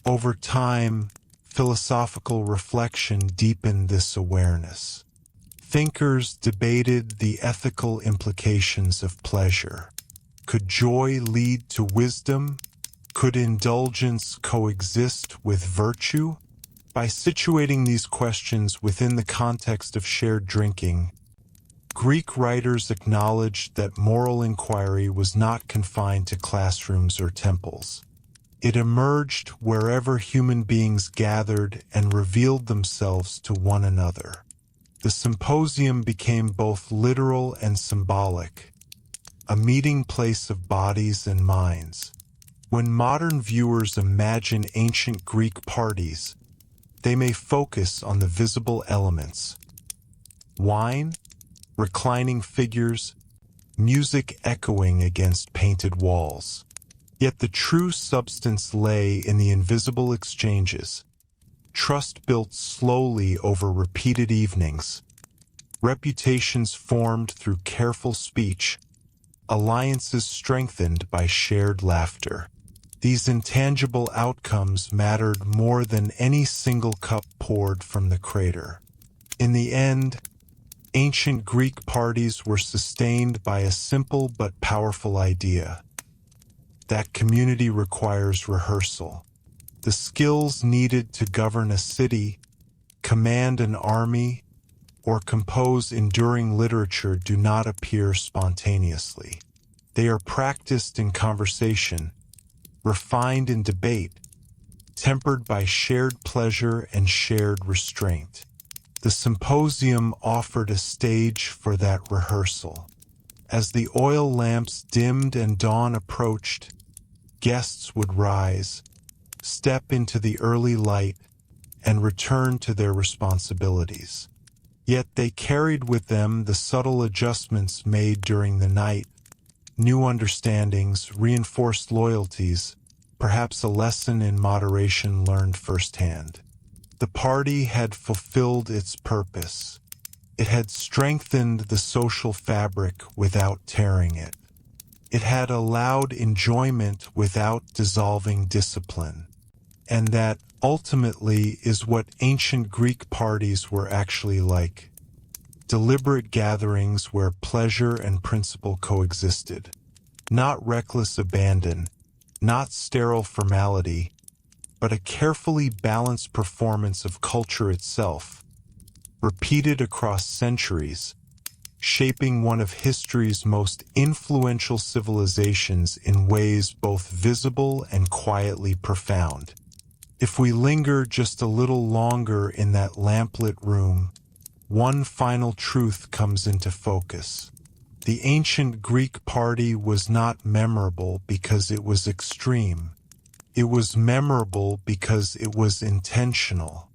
Over time, philosophical reflection deepened this awareness. Thinkers debated the ethical implications of pleasure. Could joy lead to wisdom? Could indulgence coexist with virtue? By situating these questions within the context of shared drinking, Greek writers acknowledged that moral inquiry was not confined to classrooms or temples. It emerged wherever human beings gathered and revealed themselves to one another. The symposium became both literal and symbolic, a meeting place of bodies and minds. When modern viewers imagine ancient Greek parties, they may focus on the visible elements: wine, reclining figures, music echoing against painted walls. Yet the true substance lay in the invisible exchanges. Trust built slowly over repeated evenings. Reputations formed through careful speech. Alliances strengthened by shared laughter. These intangible outcomes mattered more than any single cup poured from the crater. In the end, ancient Greek parties were sustained by a simple but powerful idea: that community requires rehearsal. The skills needed to govern a city, command an army, or compose enduring literature do not appear spontaneously. They are practiced in conversation, refined in debate, tempered by shared pleasure and shared restraint. The symposium offered a stage for that rehearsal. As the oil lamps dimmed and dawn approached, guests would rise, step into the early light, and return to their responsibilities. Yet they carried with them the subtle adjustments made during the night, new understandings, reinforced loyalties, perhaps a lesson in moderation learned firsthand. The party had fulfilled its purpose. It had strengthened the social fabric without tearing it. It had allowed enjoyment without dissolving discipline. And that, ultimately, is what ancient Greek parties were actually like. Deliberate gatherings where pleasure and principle coexisted. Not reckless abandon, not sterile formality, but a carefully balanced performance of culture itself, repeated across centuries, shaping one of history's most influential civilizations in ways both visible and quietly profound. If we linger just a little longer in that lamplit room, one final truth comes into focus. The ancient Greek party was not memorable because it was extreme. It was memorable because it was intentional.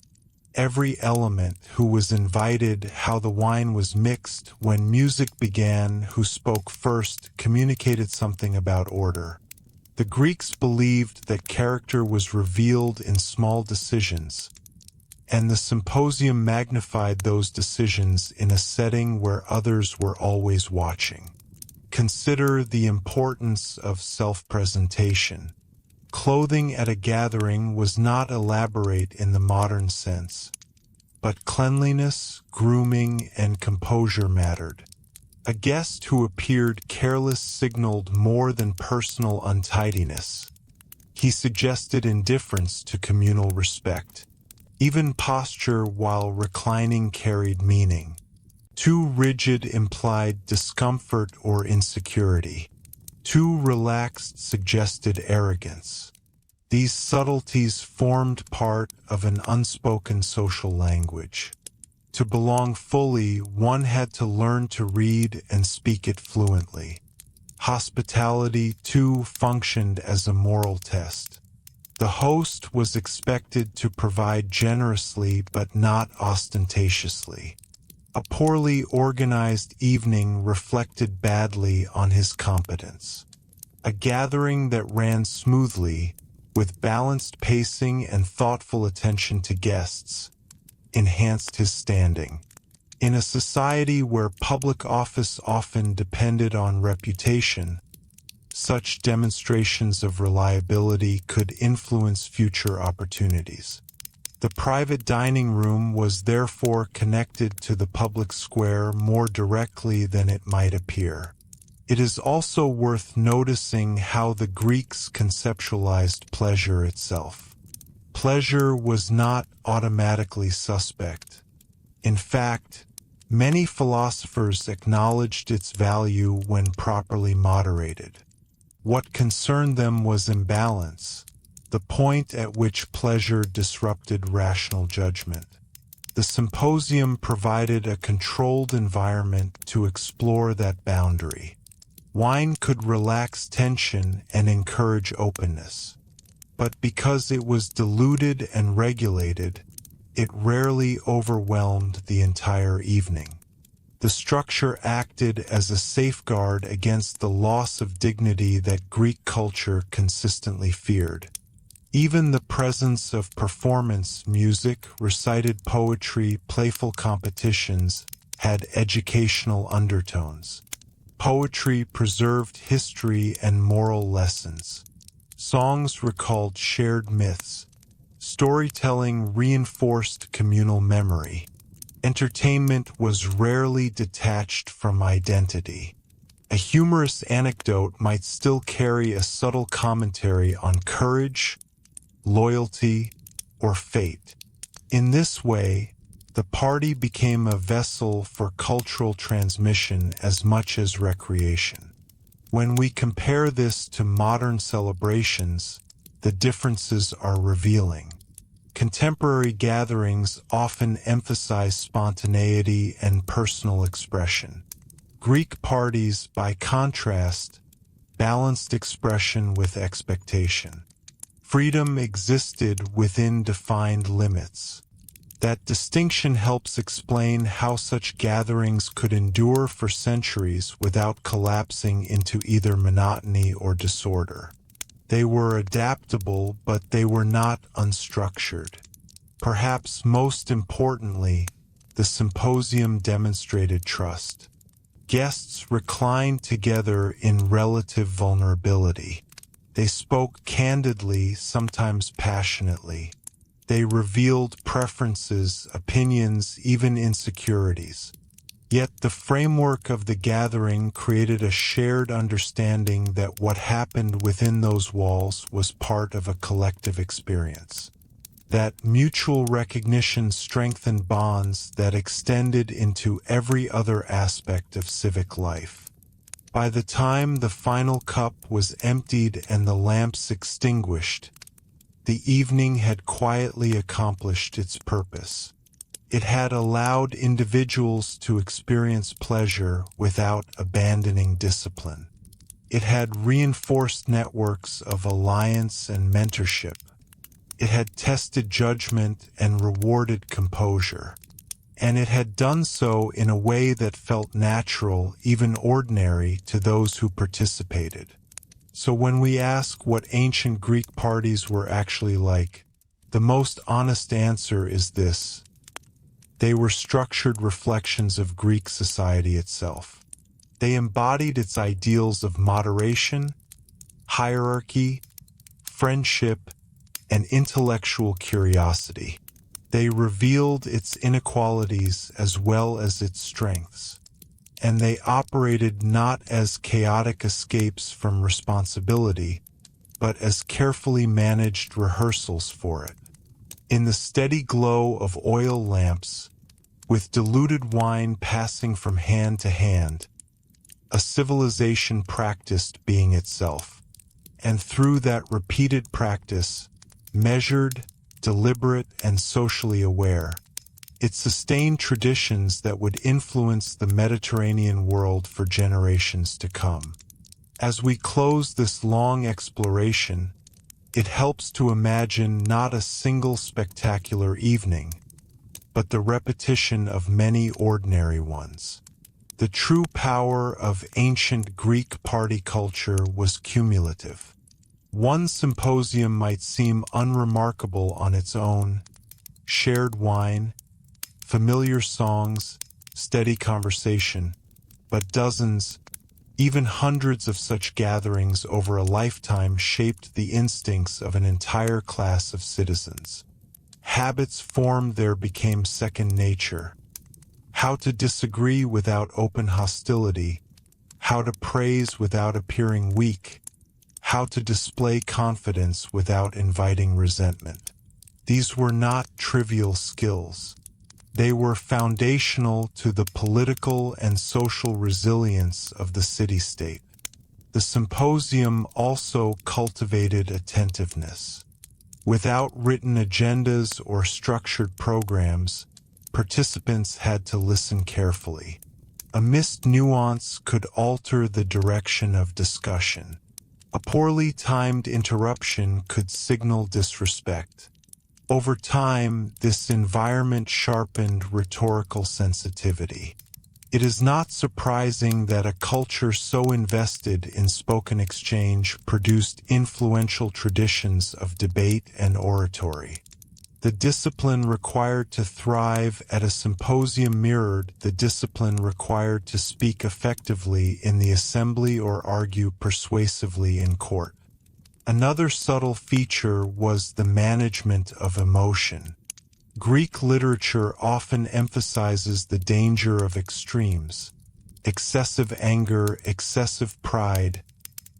Every element, who was invited, how the wine was mixed, when music began, who spoke first, communicated something about order. The Greeks believed that character was revealed in small decisions, and the symposium magnified those decisions in a setting where others were always watching. Consider the importance of self-presentation. Clothing at a gathering was not elaborate in the modern sense, but cleanliness, grooming, and composure mattered. A guest who appeared careless signaled more than personal untidiness. He suggested indifference to communal respect. Even posture while reclining carried meaning. Too rigid implied discomfort or insecurity. Too relaxed suggested arrogance. These subtleties formed part of an unspoken social language. To belong fully, one had to learn to read and speak it fluently. Hospitality, too, functioned as a moral test. The host was expected to provide generously but not ostentatiously. A poorly organized evening reflected badly on his competence. A gathering that ran smoothly, with balanced pacing and thoughtful attention to guests, enhanced his standing. In a society where public office often depended on reputation, such demonstrations of reliability could influence future opportunities. The private dining room was therefore connected to the public square more directly than it might appear. It is also worth noticing how the Greeks conceptualized pleasure itself. Pleasure was not automatically suspect. In fact, many philosophers acknowledged its value when properly moderated. What concerned them was imbalance, the point at which pleasure disrupted rational judgment. The symposium provided a controlled environment to explore that boundary. Wine could relax tension and encourage openness. But because it was diluted and regulated, it rarely overwhelmed the entire evening. The structure acted as a safeguard against the loss of dignity that Greek culture consistently feared. Even the presence of performance music, recited poetry, playful competitions had educational undertones. Poetry preserved history and moral lessons. Songs recalled shared myths. Storytelling reinforced communal memory. Entertainment was rarely detached from identity. A humorous anecdote might still carry a subtle commentary on courage, loyalty, or fate. In this way, the party became a vessel for cultural transmission as much as recreation. When we compare this to modern celebrations, the differences are revealing. Contemporary gatherings often emphasize spontaneity and personal expression. Greek parties, by contrast, balanced expression with expectation. Freedom existed within defined limits. That distinction helps explain how such gatherings could endure for centuries without collapsing into either monotony or disorder. They were adaptable, but they were not unstructured. Perhaps most importantly, the symposium demonstrated trust. Guests reclined together in relative vulnerability. They spoke candidly, sometimes passionately. They revealed preferences, opinions, even insecurities. Yet the framework of the gathering created a shared understanding that what happened within those walls was part of a collective experience. That mutual recognition strengthened bonds that extended into every other aspect of civic life. By the time the final cup was emptied and the lamps extinguished, the evening had quietly accomplished its purpose. It had allowed individuals to experience pleasure without abandoning discipline. It had reinforced networks of alliance and mentorship. It had tested judgment and rewarded composure. And it had done so in a way that felt natural, even ordinary, to those who participated. So when we ask what ancient Greek parties were actually like, the most honest answer is this: they were structured reflections of Greek society itself. They embodied its ideals of moderation, hierarchy, friendship, and intellectual curiosity. They revealed its inequalities as well as its strengths. And they operated not as chaotic escapes from responsibility, but as carefully managed rehearsals for it. In the steady glow of oil lamps, with diluted wine passing from hand to hand, a civilization practiced being itself. And through that repeated practice, measured, deliberate, and socially aware, it sustained traditions that would influence the Mediterranean world for generations to come. As we close this long exploration, it helps to imagine not a single spectacular evening, but the repetition of many ordinary ones. The true power of ancient Greek party culture was cumulative. One symposium might seem unremarkable on its own: shared wine, familiar songs, steady conversation, but dozens, even hundreds of such gatherings over a lifetime shaped the instincts of an entire class of citizens. Habits formed there became second nature. How to disagree without open hostility, how to praise without appearing weak, how to display confidence without inviting resentment. These were not trivial skills. They were foundational to the political and social resilience of the city-state. The symposium also cultivated attentiveness. Without written agendas or structured programs, participants had to listen carefully. A missed nuance could alter the direction of discussion. A poorly timed interruption could signal disrespect. Over time, this environment sharpened rhetorical sensitivity. It is not surprising that a culture so invested in spoken exchange produced influential traditions of debate and oratory. The discipline required to thrive at a symposium mirrored the discipline required to speak effectively in the assembly or argue persuasively in court. Another subtle feature was the management of emotion. Greek literature often emphasizes the danger of extremes: excessive anger, excessive pride,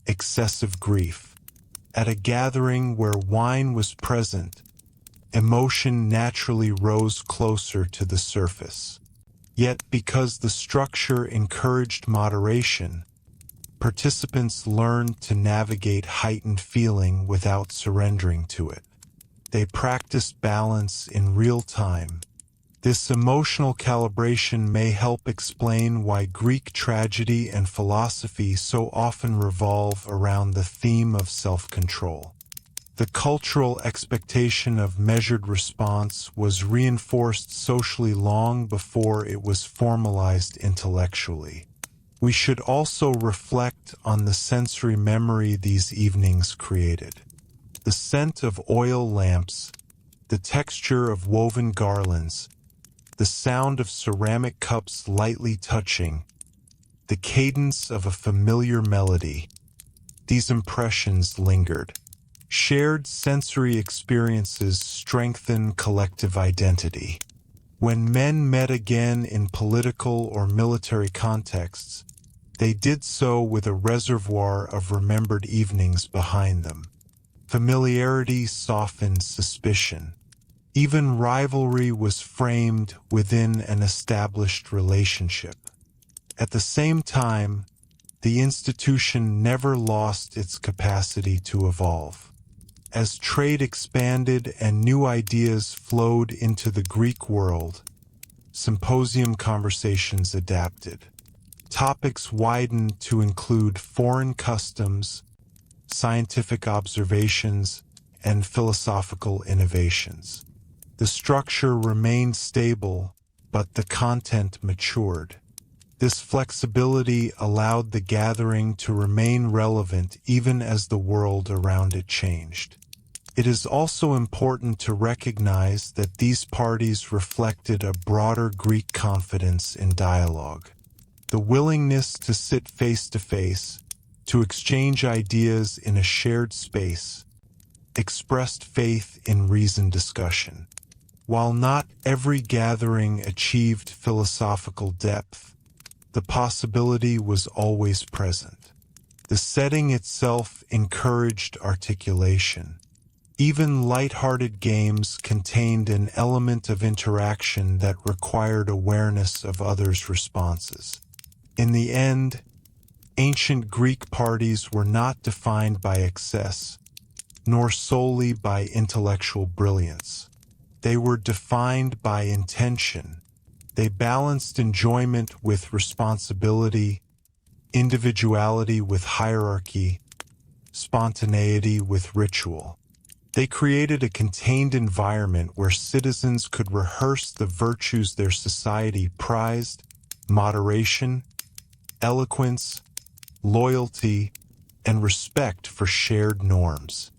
excessive grief. At a gathering where wine was present, emotion naturally rose closer to the surface. Yet, because the structure encouraged moderation, participants learned to navigate heightened feeling without surrendering to it. They practiced balance in real time. This emotional calibration may help explain why Greek tragedy and philosophy so often revolve around the theme of self-control. The cultural expectation of measured response was reinforced socially long before it was formalized intellectually. We should also reflect on the sensory memory these evenings created. The scent of oil lamps, the texture of woven garlands, the sound of ceramic cups lightly touching, the cadence of a familiar melody. These impressions lingered. Shared sensory experiences strengthen collective identity. When men met again in political or military contexts, they did so with a reservoir of remembered evenings behind them. Familiarity softened suspicion. Even rivalry was framed within an established relationship. At the same time, the institution never lost its capacity to evolve. As trade expanded and new ideas flowed into the Greek world, symposium conversations adapted. Topics widened to include foreign customs, scientific observations, and philosophical innovations. The structure remained stable, but the content matured. This flexibility allowed the gathering to remain relevant even as the world around it changed. It is also important to recognize that these parties reflected a broader Greek confidence in dialogue. The willingness to sit face to face, to exchange ideas in a shared space, expressed faith in reasoned discussion. While not every gathering achieved philosophical depth, the possibility was always present. The setting itself encouraged articulation. Even light-hearted games contained an element of interaction that required awareness of others' responses. In the end, ancient Greek parties were not defined by excess, nor solely by intellectual brilliance. They were defined by intention. They balanced enjoyment with responsibility, individuality with hierarchy, spontaneity with ritual. They created a contained environment where citizens could rehearse the virtues their society prized: moderation, eloquence, loyalty, and respect for shared norms.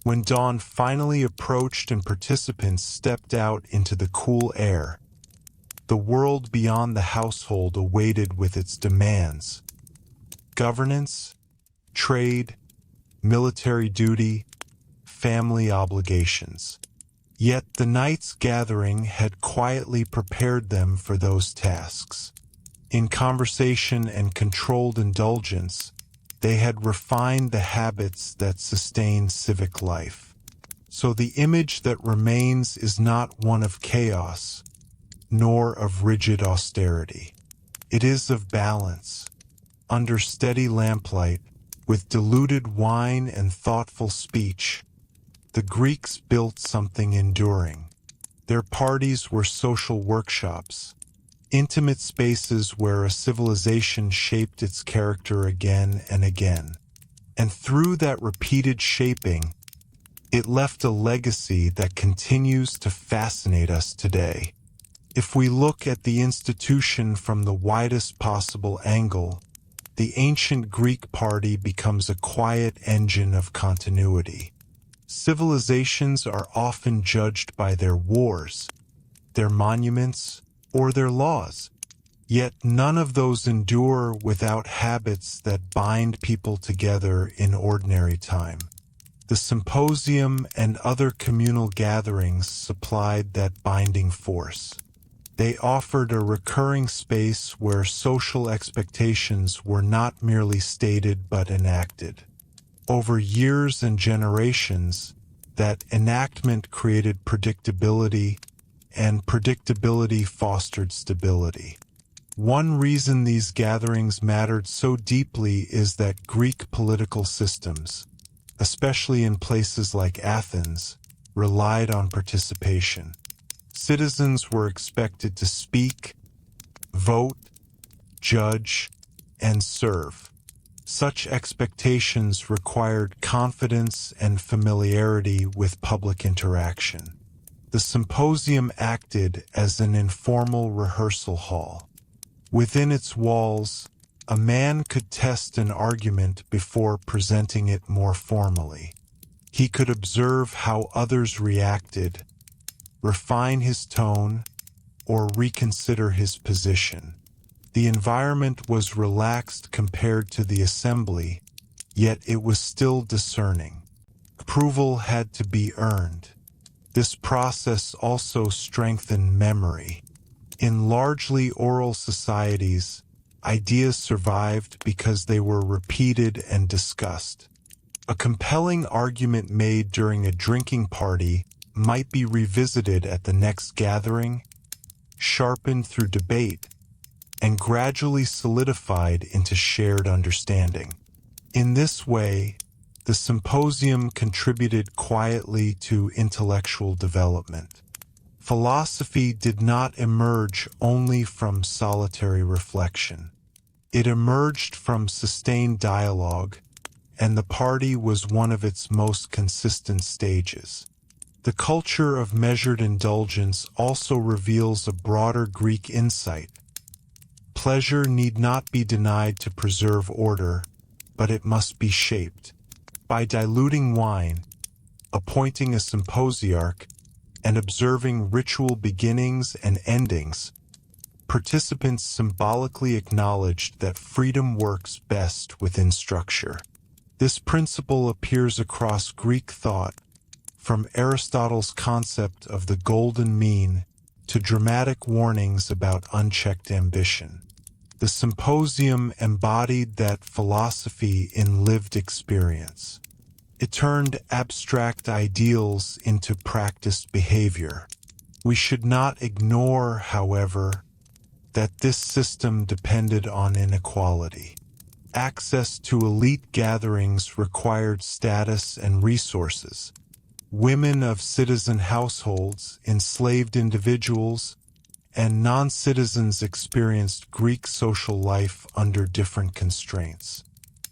When dawn finally approached and participants stepped out into the cool air, the world beyond the household awaited with its demands: governance, trade, military duty, family obligations. Yet the night's gathering had quietly prepared them for those tasks. In conversation and controlled indulgence, they had refined the habits that sustain civic life. So the image that remains is not one of chaos, nor of rigid austerity. It is of balance. Under steady lamplight, with diluted wine and thoughtful speech, the Greeks built something enduring. Their parties were social workshops, intimate spaces where a civilization shaped its character again and again. And through that repeated shaping, it left a legacy that continues to fascinate us today. If we look at the institution from the widest possible angle, the ancient Greek party becomes a quiet engine of continuity. Civilizations are often judged by their wars, their monuments, or their laws. Yet none of those endure without habits that bind people together in ordinary time. The symposium and other communal gatherings supplied that binding force. They offered a recurring space where social expectations were not merely stated but enacted. Over years and generations, that enactment created predictability, and predictability fostered stability. One reason these gatherings mattered so deeply is that Greek political systems, especially in places like Athens, relied on participation. Citizens were expected to speak, vote, judge, and serve. Such expectations required confidence and familiarity with public interaction. The symposium acted as an informal rehearsal hall. Within its walls, a man could test an argument before presenting it more formally. He could observe how others reacted, refine his tone, or reconsider his position. The environment was relaxed compared to the assembly, yet it was still discerning. Approval had to be earned. This process also strengthened memory. In largely oral societies, ideas survived because they were repeated and discussed. A compelling argument made during a drinking party might be revisited at the next gathering, sharpened through debate, and gradually solidified into shared understanding. In this way, the symposium contributed quietly to intellectual development. Philosophy did not emerge only from solitary reflection. It emerged from sustained dialogue, and the party was one of its most consistent stages. The culture of measured indulgence also reveals a broader Greek insight. Pleasure need not be denied to preserve order, but it must be shaped. By diluting wine, appointing a symposiarch, and observing ritual beginnings and endings, participants symbolically acknowledged that freedom works best within structure. This principle appears across Greek thought, from Aristotle's concept of the golden mean to dramatic warnings about unchecked ambition. The symposium embodied that philosophy in lived experience. It turned abstract ideals into practiced behavior. We should not ignore, however, that this system depended on inequality. Access to elite gatherings required status and resources. Women of citizen households, enslaved individuals, and non-citizens experienced Greek social life under different constraints.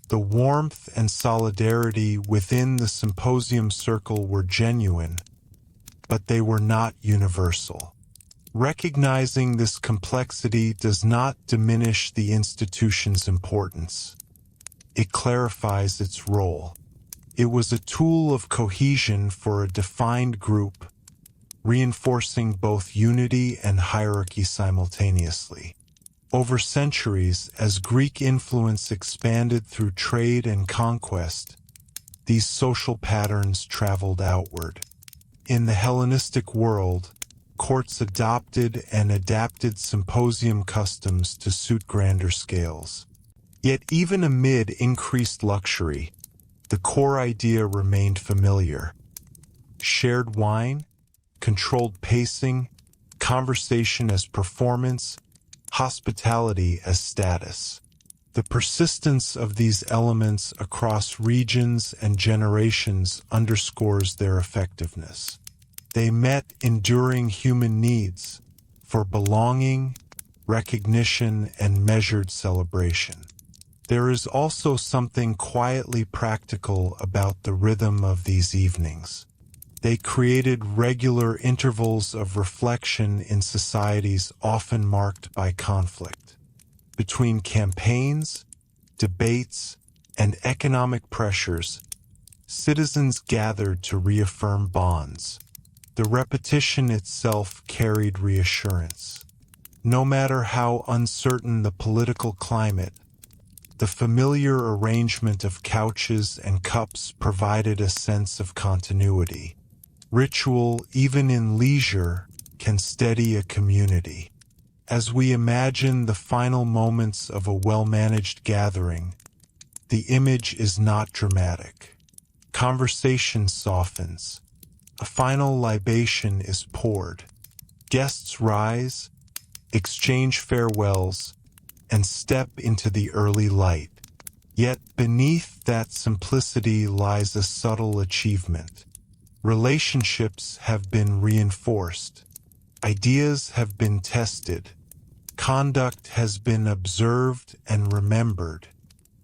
The warmth and solidarity within the symposium circle were genuine, but they were not universal. Recognizing this complexity does not diminish the institution's importance. It clarifies its role. It was a tool of cohesion for a defined group, reinforcing both unity and hierarchy simultaneously. Over centuries, as Greek influence expanded through trade and conquest, these social patterns traveled outward. In the Hellenistic world, courts adopted and adapted symposium customs to suit grander scales. Yet even amid increased luxury, the core idea remained familiar. Shared wine, controlled pacing, conversation as performance, hospitality as status. The persistence of these elements across regions and generations underscores their effectiveness. They met enduring human needs for belonging, recognition, and measured celebration. There is also something quietly practical about the rhythm of these evenings. They created regular intervals of reflection in societies often marked by conflict. Between campaigns, debates, and economic pressures, citizens gathered to reaffirm bonds. The repetition itself carried reassurance. No matter how uncertain the political climate, The familiar arrangement of couches and cups provided a sense of continuity. Ritual, even in leisure, can steady a community. As we imagine the final moments of a well-managed gathering, the image is not dramatic. Conversation softens. A final libation is poured. Guests rise, exchange farewells, and step into the early light. Yet beneath that simplicity lies a subtle achievement. Relationships have been reinforced. Ideas have been tested. Conduct has been observed and remembered.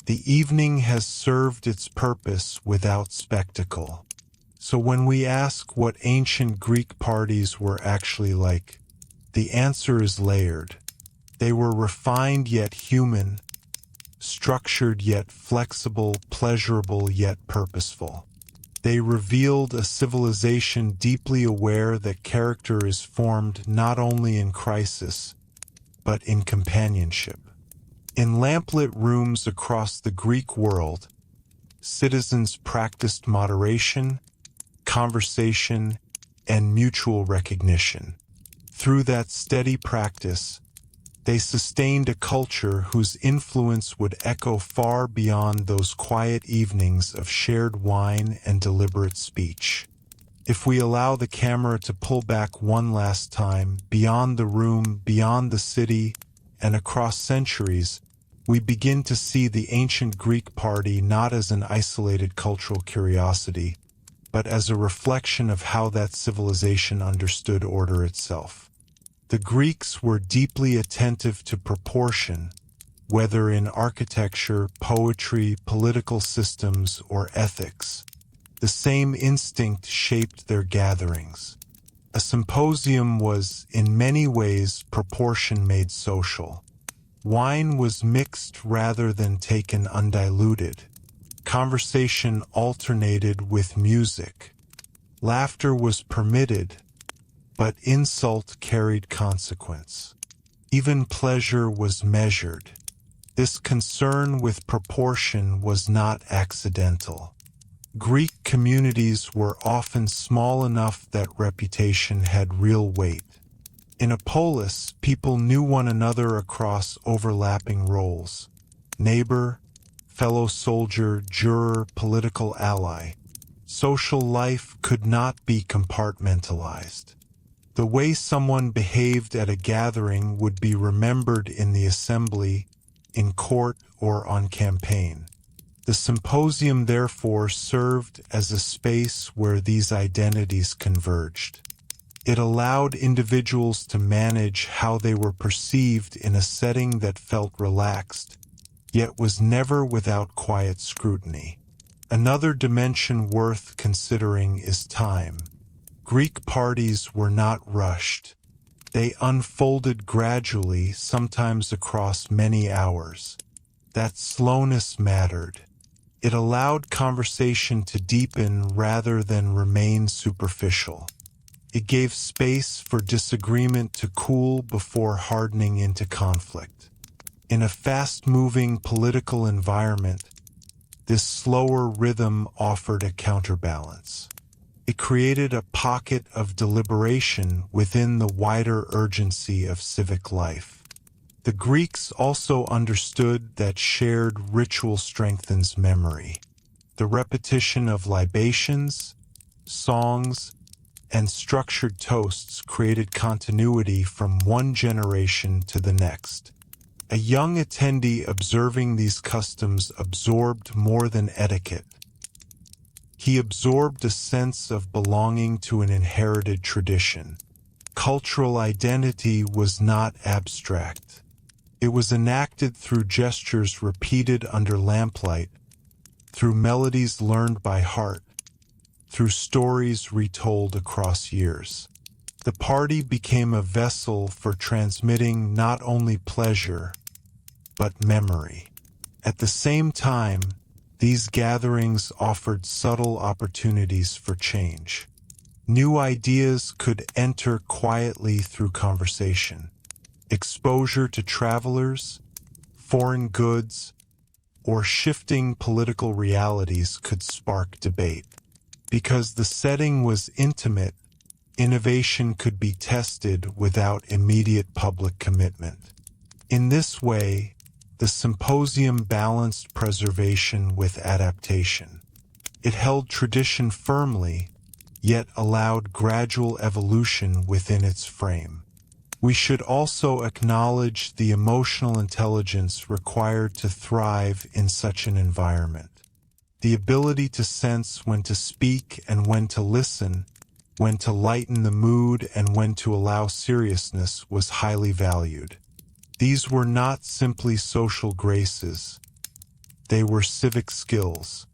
The evening has served its purpose without spectacle. So when we ask what ancient Greek parties were actually like, the answer is layered. They were refined yet human, structured yet flexible, pleasurable yet purposeful. They revealed a civilization deeply aware that character is formed not only in crisis, but in companionship. In lamplit rooms across the Greek world, citizens practiced moderation, conversation, and mutual recognition. Through that steady practice, they sustained a culture whose influence would echo far beyond those quiet evenings of shared wine and deliberate speech. If we allow the camera to pull back one last time, beyond the room, beyond the city, and across centuries, we begin to see the ancient Greek party not as an isolated cultural curiosity, but as a reflection of how that civilization understood order itself. The Greeks were deeply attentive to proportion, whether in architecture, poetry, political systems, or ethics. The same instinct shaped their gatherings. A symposium was, in many ways, proportion made social. Wine was mixed rather than taken undiluted. Conversation alternated with music. Laughter was permitted, but insult carried consequence. Even pleasure was measured. This concern with proportion was not accidental. Greek communities were often small enough that reputation had real weight. In a polis, people knew one another across overlapping roles: neighbor, fellow soldier, juror, political ally. Social life could not be compartmentalized. The way someone behaved at a gathering would be remembered in the assembly, in court, or on campaign. The symposium therefore served as a space where these identities converged. It allowed individuals to manage how they were perceived in a setting that felt relaxed, yet was never without quiet scrutiny. Another dimension worth considering is time. Greek parties were not rushed. They unfolded gradually, sometimes across many hours. That slowness mattered. It allowed conversation to deepen rather than remain superficial. It gave space for disagreement to cool before hardening into conflict. In a fast-moving political environment, this slower rhythm offered a counterbalance. It created a pocket of deliberation within the wider urgency of civic life. The Greeks also understood that shared ritual strengthens memory. The repetition of libations, songs, and structured toasts created continuity from one generation to the next. A young attendee observing these customs absorbed more than etiquette. He absorbed a sense of belonging to an inherited tradition. Cultural identity was not abstract. It was enacted through gestures repeated under lamplight, through melodies learned by heart, through stories retold across years. The party became a vessel for transmitting not only pleasure, but memory. At the same time, these gatherings offered subtle opportunities for change. New ideas could enter quietly through conversation. Exposure to travelers, foreign goods, or shifting political realities could spark debate. Because the setting was intimate, innovation could be tested without immediate public commitment. In this way, the symposium balanced preservation with adaptation. It held tradition firmly, yet allowed gradual evolution within its frame. We should also acknowledge the emotional intelligence required to thrive in such an environment. The ability to sense when to speak and when to listen, when to lighten the mood and when to allow seriousness was highly valued. These were not simply social graces. They were civic skills.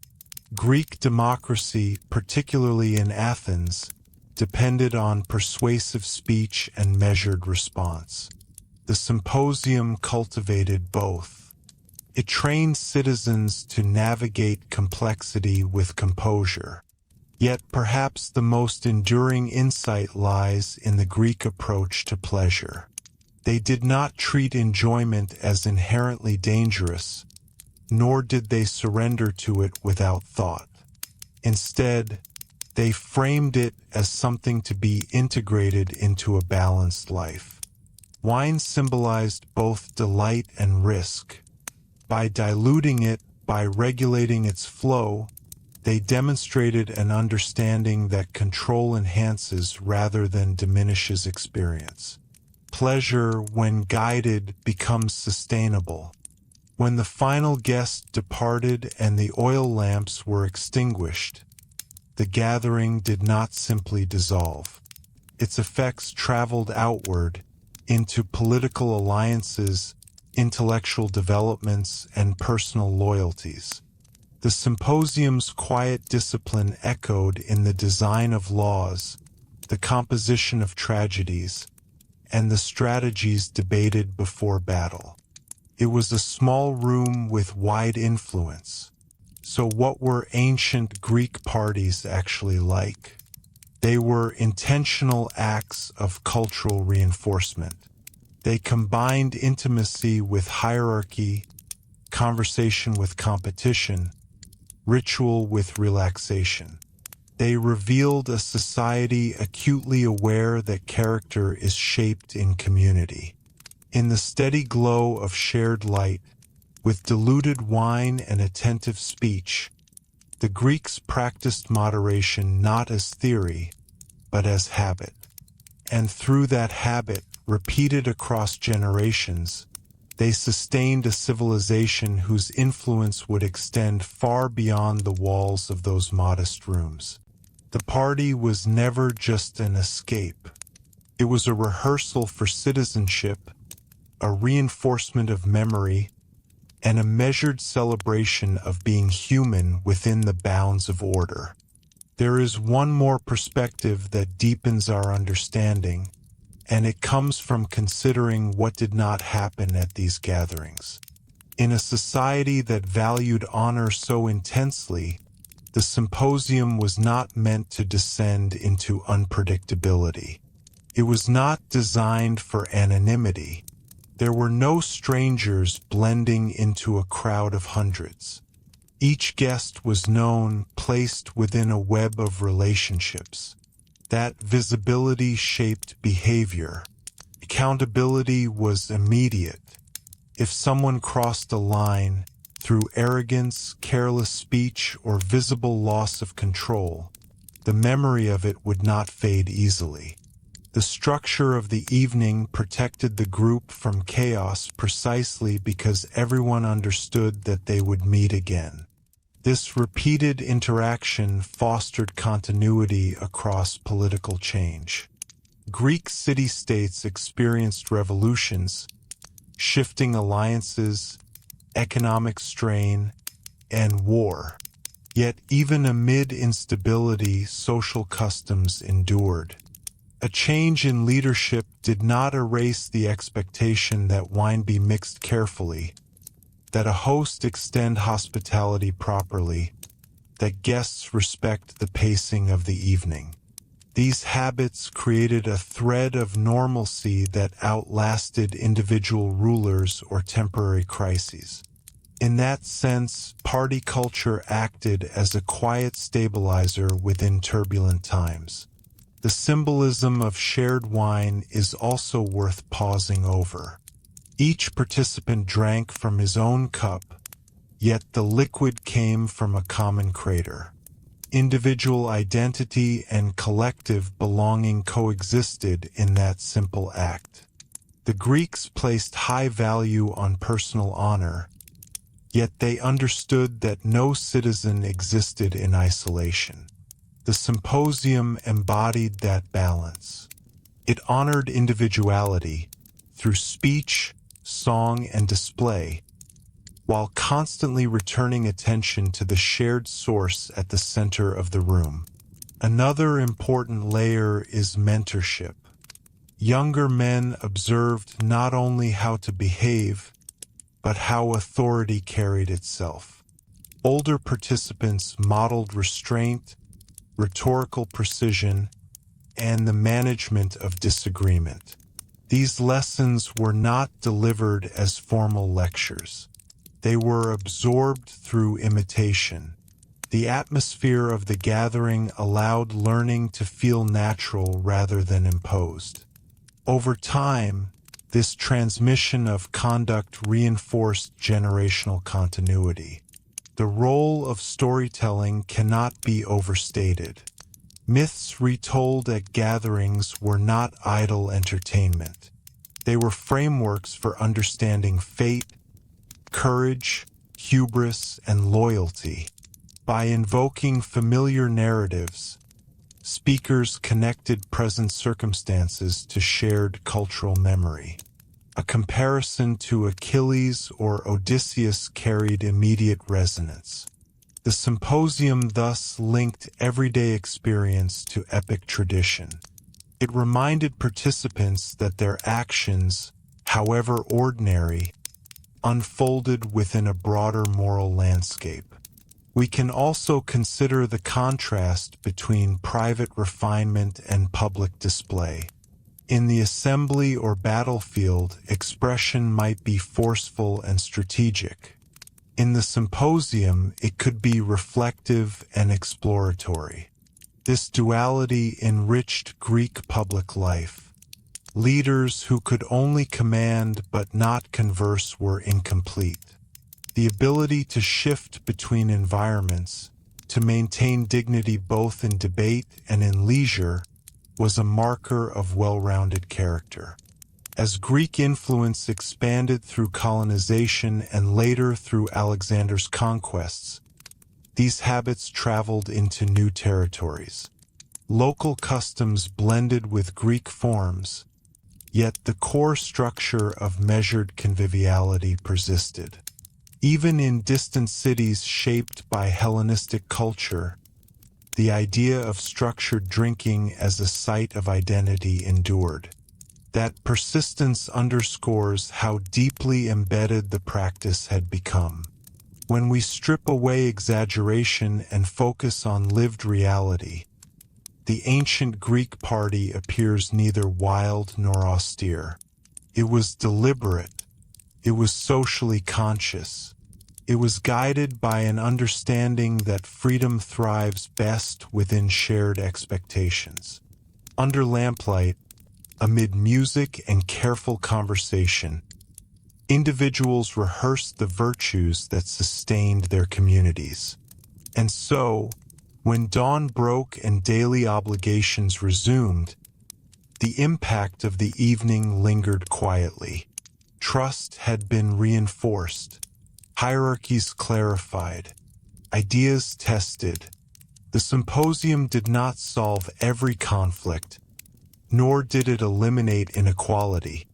Greek democracy, particularly in Athens, depended on persuasive speech and measured response. The symposium cultivated both. It trained citizens to navigate complexity with composure. Yet perhaps the most enduring insight lies in the Greek approach to pleasure. They did not treat enjoyment as inherently dangerous, nor did they surrender to it without thought. Instead, they framed it as something to be integrated into a balanced life. Wine symbolized both delight and risk. By diluting it, by regulating its flow, they demonstrated an understanding that control enhances rather than diminishes experience. Pleasure, when guided, becomes sustainable. When the final guest departed and the oil lamps were extinguished, the gathering did not simply dissolve. Its effects traveled outward into political alliances, intellectual developments, and personal loyalties. The symposium's quiet discipline echoed in the design of laws, the composition of tragedies, and the strategies debated before battle. It was a small room with wide influence. So what were ancient Greek parties actually like? They were intentional acts of cultural reinforcement. They combined intimacy with hierarchy, conversation with competition, ritual with relaxation. They revealed a society acutely aware that character is shaped in community. In the steady glow of shared light, with diluted wine and attentive speech, the Greeks practiced moderation not as theory, but as habit. And through that habit, repeated across generations, they sustained a civilization whose influence would extend far beyond the walls of those modest rooms. The party was never just an escape. It was a rehearsal for citizenship, a reinforcement of memory, and a measured celebration of being human within the bounds of order. There is one more perspective that deepens our understanding, and it comes from considering what did not happen at these gatherings. In a society that valued honor so intensely, the symposium was not meant to descend into unpredictability. It was not designed for anonymity. There were no strangers blending into a crowd of hundreds. Each guest was known, placed within a web of relationships. That visibility shaped behavior. Accountability was immediate. If someone crossed a line, through arrogance, careless speech, or visible loss of control, the memory of it would not fade easily. The structure of the evening protected the group from chaos precisely because everyone understood that they would meet again. This repeated interaction fostered continuity across political change. Greek city-states experienced revolutions, shifting alliances, economic strain, and war. Yet even amid instability, social customs endured. A change in leadership did not erase the expectation that wine be mixed carefully, that a host extend hospitality properly, that guests respect the pacing of the evening. These habits created a thread of normalcy that outlasted individual rulers or temporary crises. In that sense, party culture acted as a quiet stabilizer within turbulent times. The symbolism of shared wine is also worth pausing over. Each participant drank from his own cup, yet the liquid came from a common crater. Individual identity and collective belonging coexisted in that simple act. The Greeks placed high value on personal honor, yet they understood that no citizen existed in isolation. The symposium embodied that balance. It honored individuality through speech, song, and display, while constantly returning attention to the shared source at the center of the room. Another important layer is mentorship. Younger men observed not only how to behave, but how authority carried itself. Older participants modeled restraint, rhetorical precision, and the management of disagreement. These lessons were not delivered as formal lectures. They were absorbed through imitation. The atmosphere of the gathering allowed learning to feel natural rather than imposed. Over time, this transmission of conduct reinforced generational continuity. The role of storytelling cannot be overstated. Myths retold at gatherings were not idle entertainment. They were frameworks for understanding fate, courage, hubris, and loyalty. By invoking familiar narratives, speakers connected present circumstances to shared cultural memory. A comparison to Achilles or Odysseus carried immediate resonance. The symposium thus linked everyday experience to epic tradition. It reminded participants that their actions, however ordinary, unfolded within a broader moral landscape. We can also consider the contrast between private refinement and public display. In the assembly or battlefield, expression might be forceful and strategic. In the symposium, it could be reflective and exploratory. This duality enriched Greek public life. Leaders who could only command but not converse were incomplete. The ability to shift between environments, to maintain dignity both in debate and in leisure, was a marker of well-rounded character. As Greek influence expanded through colonization and later through Alexander's conquests, these habits traveled into new territories. Local customs blended with Greek forms, yet the core structure of measured conviviality persisted. Even in distant cities shaped by Hellenistic culture, the idea of structured drinking as a site of identity endured. That persistence underscores how deeply embedded the practice had become. When we strip away exaggeration and focus on lived reality, the ancient Greek party appears neither wild nor austere. It was deliberate. It was socially conscious. It was guided by an understanding that freedom thrives best within shared expectations. Under lamplight, amid music and careful conversation, individuals rehearsed the virtues that sustained their communities. And so, when dawn broke and daily obligations resumed, the impact of the evening lingered quietly. Trust had been reinforced, hierarchies clarified, ideas tested. The symposium did not solve every conflict, nor did it eliminate inequality,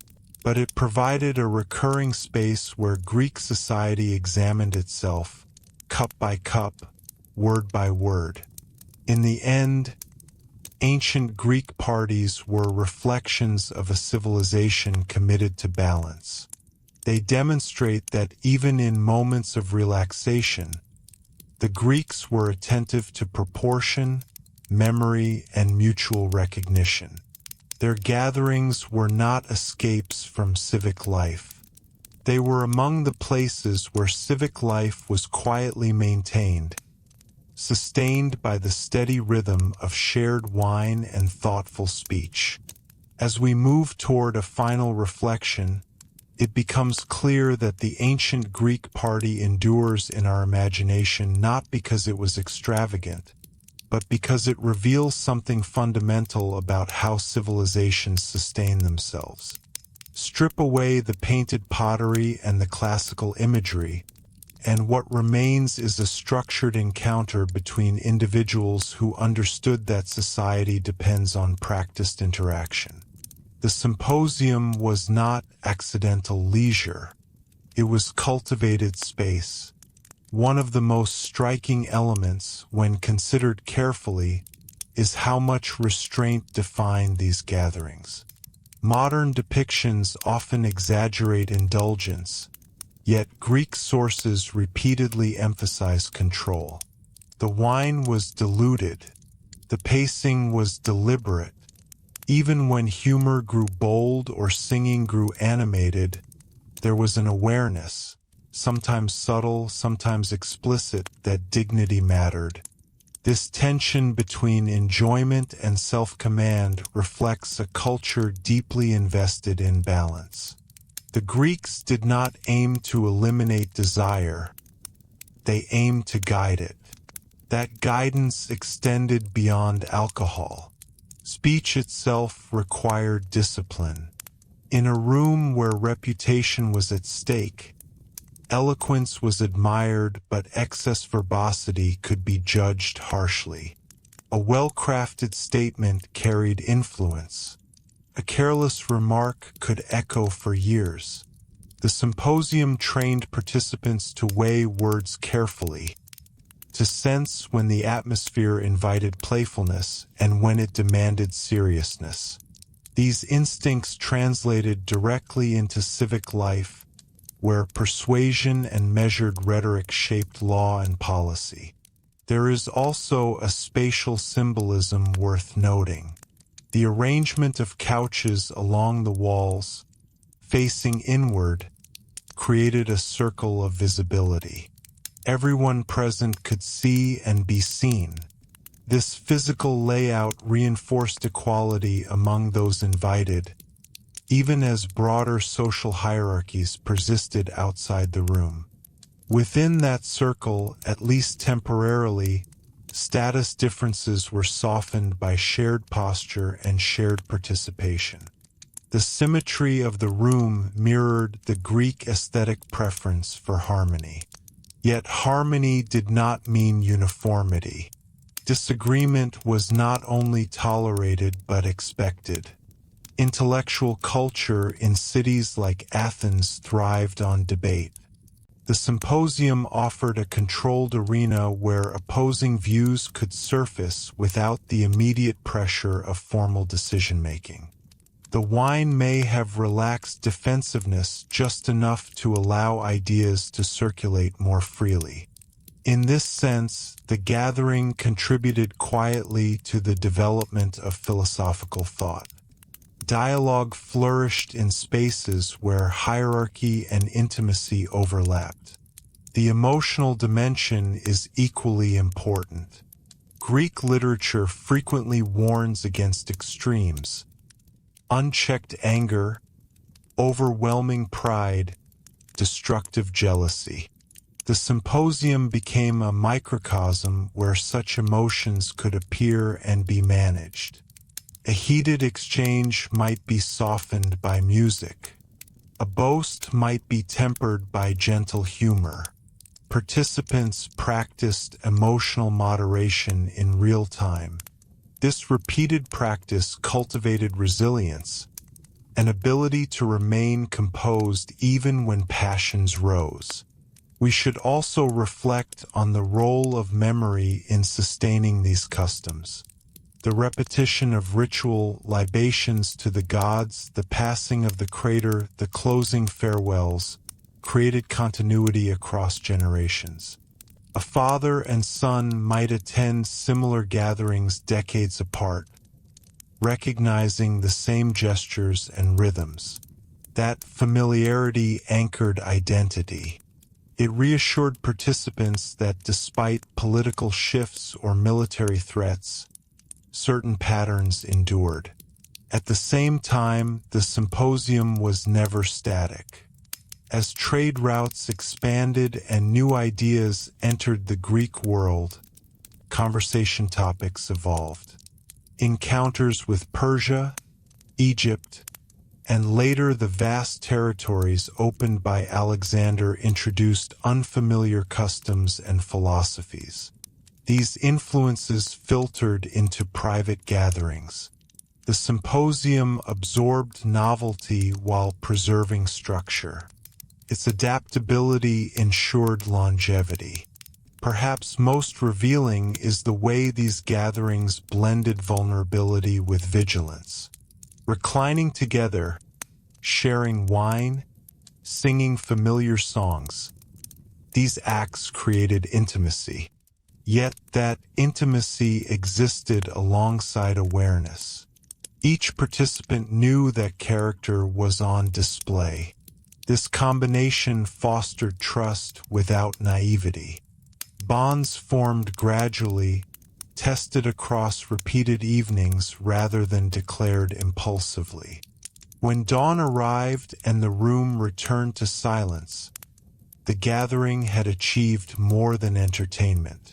but it provided a recurring space where Greek society examined itself, cup by cup, word by word. In the end, ancient Greek parties were reflections of a civilization committed to balance. They demonstrate that even in moments of relaxation, the Greeks were attentive to proportion, memory, and mutual recognition. Their gatherings were not escapes from civic life. They were among the places where civic life was quietly maintained, sustained by the steady rhythm of shared wine and thoughtful speech. As we move toward a final reflection, it becomes clear that the ancient Greek party endures in our imagination not because it was extravagant, but because it reveals something fundamental about how civilizations sustain themselves. Strip away the painted pottery and the classical imagery, and what remains is a structured encounter between individuals who understood that society depends on practiced interaction. The symposium was not accidental leisure. It was cultivated space. One of the most striking elements, when considered carefully, is how much restraint defined these gatherings. Modern depictions often exaggerate indulgence, yet Greek sources repeatedly emphasize control. The wine was diluted. The pacing was deliberate. Even when humor grew bold or singing grew animated, there was an awareness, sometimes subtle, sometimes explicit, that dignity mattered. This tension between enjoyment and self-command reflects a culture deeply invested in balance. The Greeks did not aim to eliminate desire. They aimed to guide it. That guidance extended beyond alcohol. Speech itself required discipline. In a room where reputation was at stake, eloquence was admired, but excess verbosity could be judged harshly. A well-crafted statement carried influence. A careless remark could echo for years. The symposium trained participants to weigh words carefully, to sense when the atmosphere invited playfulness and when it demanded seriousness. These instincts translated directly into civic life, where persuasion and measured rhetoric shaped law and policy. There is also a spatial symbolism worth noting. The arrangement of couches along the walls, facing inward, created a circle of visibility. Everyone present could see and be seen. This physical layout reinforced equality among those invited, even as broader social hierarchies persisted outside the room. Within that circle, at least temporarily, status differences were softened by shared posture and shared participation. The symmetry of the room mirrored the Greek aesthetic preference for harmony. Yet harmony did not mean uniformity. Disagreement was not only tolerated but expected. Intellectual culture in cities like Athens thrived on debate. The symposium offered a controlled arena where opposing views could surface without the immediate pressure of formal decision-making. The wine may have relaxed defensiveness just enough to allow ideas to circulate more freely. In this sense, the gathering contributed quietly to the development of philosophical thought. Dialogue flourished in spaces where hierarchy and intimacy overlapped. The emotional dimension is equally important. Greek literature frequently warns against extremes: unchecked anger, overwhelming pride, destructive jealousy. The symposium became a microcosm where such emotions could appear and be managed. A heated exchange might be softened by music. A boast might be tempered by gentle humor. Participants practiced emotional moderation in real time. This repeated practice cultivated resilience, an ability to remain composed even when passions rose. We should also reflect on the role of memory in sustaining these customs. The repetition of ritual libations to the gods, the passing of the crater, the closing farewells, created continuity across generations. A father and son might attend similar gatherings decades apart, recognizing the same gestures and rhythms. That familiarity anchored identity. It reassured participants that despite political shifts or military threats, certain patterns endured. At the same time, the symposium was never static. As trade routes expanded and new ideas entered the Greek world, conversation topics evolved. Encounters with Persia, Egypt, and later the vast territories opened by Alexander introduced unfamiliar customs and philosophies. These influences filtered into private gatherings. The symposium absorbed novelty while preserving structure. Its adaptability ensured longevity. Perhaps most revealing is the way these gatherings blended vulnerability with vigilance. Reclining together, sharing wine, singing familiar songs. These acts created intimacy. Yet that intimacy existed alongside awareness. Each participant knew that character was on display. This combination fostered trust without naivety. Bonds formed gradually, tested across repeated evenings rather than declared impulsively. When dawn arrived and the room returned to silence, the gathering had achieved more than entertainment.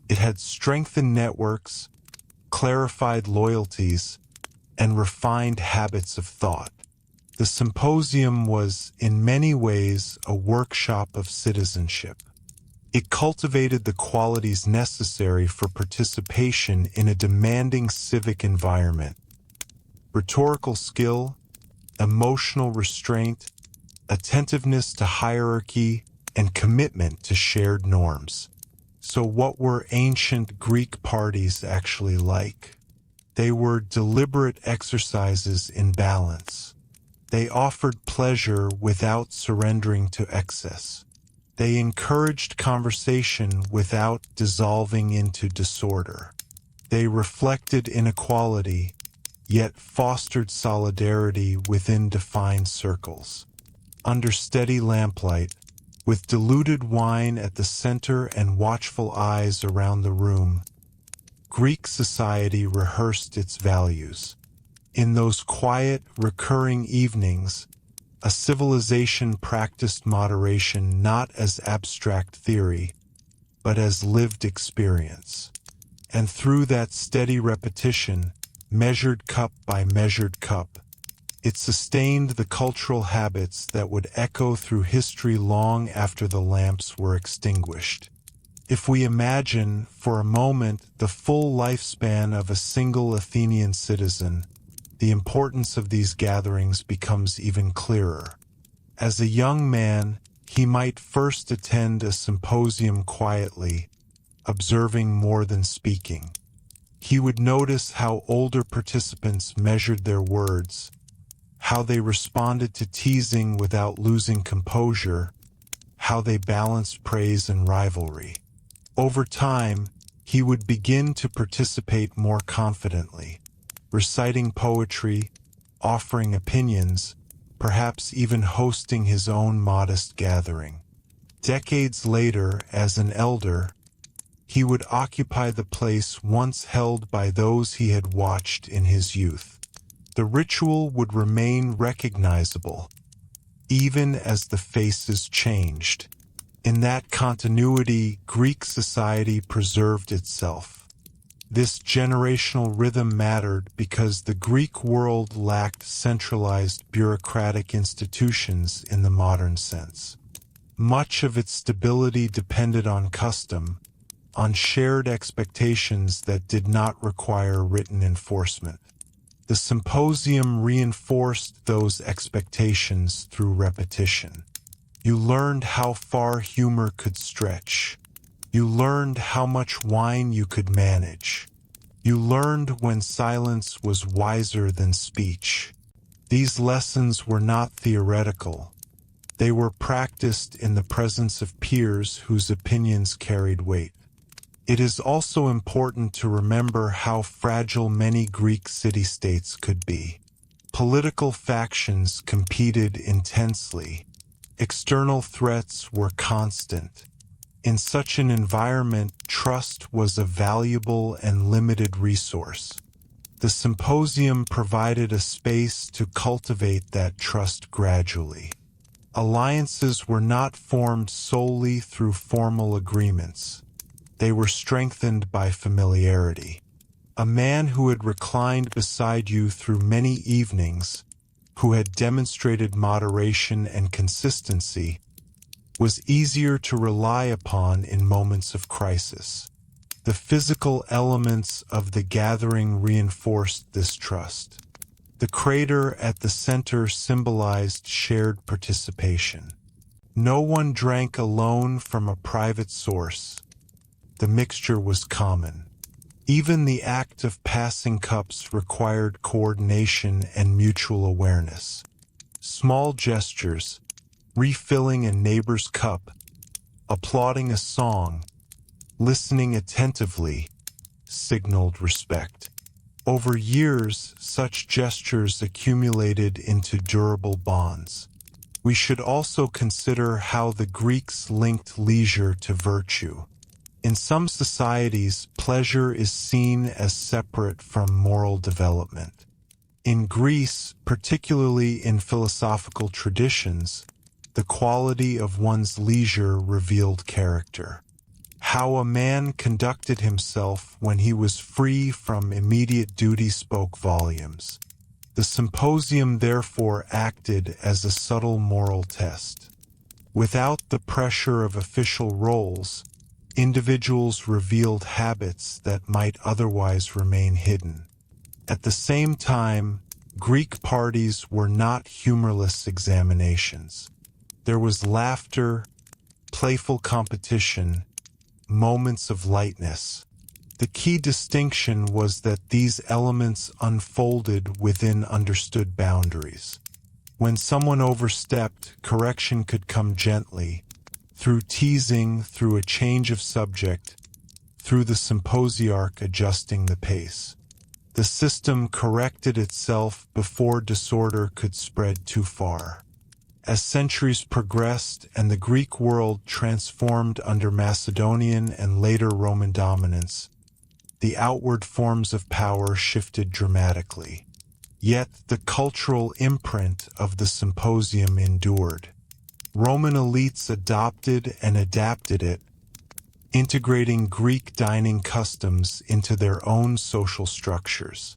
It had strengthened networks, clarified loyalties, and refined habits of thought. The symposium was, in many ways, a workshop of citizenship. It cultivated the qualities necessary for participation in a demanding civic environment: rhetorical skill, emotional restraint, attentiveness to hierarchy, and commitment to shared norms. So what were ancient Greek parties actually like? They were deliberate exercises in balance. They offered pleasure without surrendering to excess. They encouraged conversation without dissolving into disorder. They reflected inequality, yet fostered solidarity within defined circles. Under steady lamplight, with diluted wine at the center and watchful eyes around the room, Greek society rehearsed its values. In those quiet, recurring evenings, a civilization practiced moderation not as abstract theory, but as lived experience. And through that steady repetition, measured cup by measured cup, it sustained the cultural habits that would echo through history long after the lamps were extinguished. If we imagine, for a moment, the full lifespan of a single Athenian citizen, the importance of these gatherings becomes even clearer. As a young man, he might first attend a symposium quietly, observing more than speaking. He would notice how older participants measured their words, how they responded to teasing without losing composure, how they balanced praise and rivalry. Over time, he would begin to participate more confidently, reciting poetry, offering opinions, perhaps even hosting his own modest gathering. Decades later, as an elder, he would occupy the place once held by those he had watched in his youth. The ritual would remain recognizable, even as the faces changed. In that continuity, Greek society preserved itself. This generational rhythm mattered because the Greek world lacked centralized bureaucratic institutions in the modern sense. Much of its stability depended on custom, on shared expectations that did not require written enforcement. The symposium reinforced those expectations through repetition. You learned how far humor could stretch. You learned how much wine you could manage. You learned when silence was wiser than speech. These lessons were not theoretical. They were practiced in the presence of peers whose opinions carried weight. It is also important to remember how fragile many Greek city-states could be. Political factions competed intensely. External threats were constant. In such an environment, trust was a valuable and limited resource. The symposium provided a space to cultivate that trust gradually. Alliances were not formed solely through formal agreements. They were strengthened by familiarity. A man who had reclined beside you through many evenings, who had demonstrated moderation and consistency, was easier to rely upon in moments of crisis. The physical elements of the gathering reinforced this trust. The crater at the center symbolized shared participation. No one drank alone from a private source. The mixture was common. Even the act of passing cups required coordination and mutual awareness. Small gestures, refilling a neighbor's cup, applauding a song, listening attentively, signaled respect. Over years, such gestures accumulated into durable bonds. We should also consider how the Greeks linked leisure to virtue. In some societies, pleasure is seen as separate from moral development. In Greece, particularly in philosophical traditions, the quality of one's leisure revealed character. How a man conducted himself when he was free from immediate duty spoke volumes. The symposium therefore acted as a subtle moral test. Without the pressure of official roles, individuals revealed habits that might otherwise remain hidden. At the same time, Greek parties were not humorless examinations. There was laughter, playful competition, moments of lightness. The key distinction was that these elements unfolded within understood boundaries. When someone overstepped, correction could come gently, through teasing, through a change of subject, through the symposiarch adjusting the pace. The system corrected itself before disorder could spread too far. As centuries progressed and the Greek world transformed under Macedonian and later Roman dominance, the outward forms of power shifted dramatically. Yet the cultural imprint of the symposium endured. Roman elites adopted and adapted it, integrating Greek dining customs into their own social structures.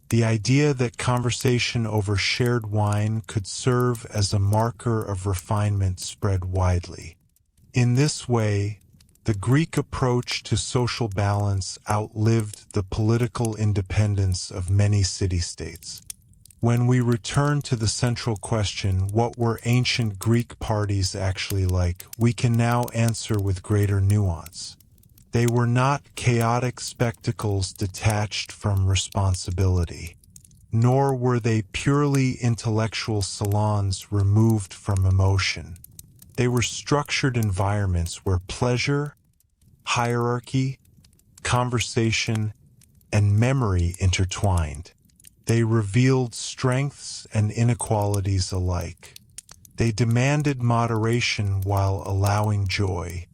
The idea that conversation over shared wine could serve as a marker of refinement spread widely. In this way, the Greek approach to social balance outlived the political independence of many city-states. When we return to the central question, what were ancient Greek parties actually like, we can now answer with greater nuance. They were not chaotic spectacles detached from responsibility, nor were they purely intellectual salons removed from emotion. They were structured environments where pleasure, hierarchy, conversation, and memory intertwined. They revealed strengths and inequalities alike. They demanded moderation while allowing joy.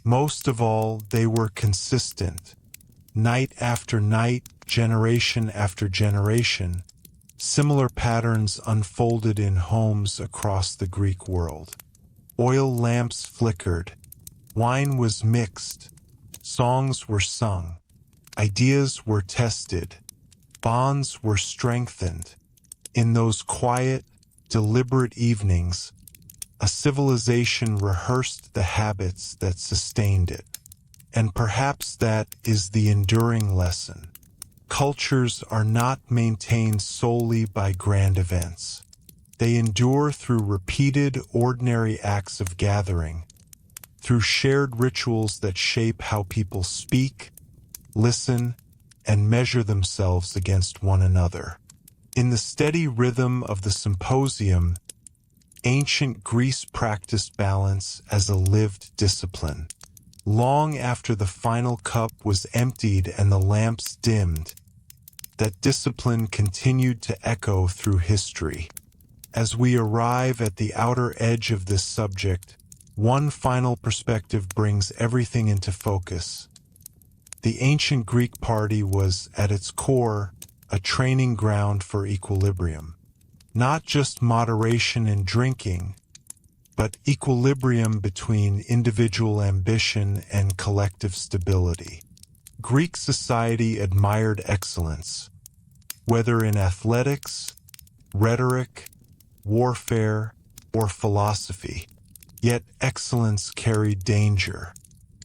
Most of all, they were consistent. Night after night, generation after generation, similar patterns unfolded in homes across the Greek world. Oil lamps flickered. Wine was mixed. Songs were sung. Ideas were tested. Bonds were strengthened. In those quiet, deliberate evenings, a civilization rehearsed the habits that sustained it. And perhaps that is the enduring lesson. Cultures are not maintained solely by grand events. They endure through repeated, ordinary acts of gathering, through shared rituals that shape how people speak, listen, and measure themselves against one another. In the steady rhythm of the symposium, ancient Greece practiced balance as a lived discipline. Long after the final cup was emptied and the lamps dimmed, that discipline continued to echo through history. As we arrive at the outer edge of this subject, one final perspective brings everything into focus. The ancient Greek party was, at its core, a training ground for equilibrium. Not just moderation in drinking, but equilibrium between individual ambition and collective stability. Greek society admired excellence, whether in athletics, rhetoric, warfare, or philosophy. Yet excellence carried danger.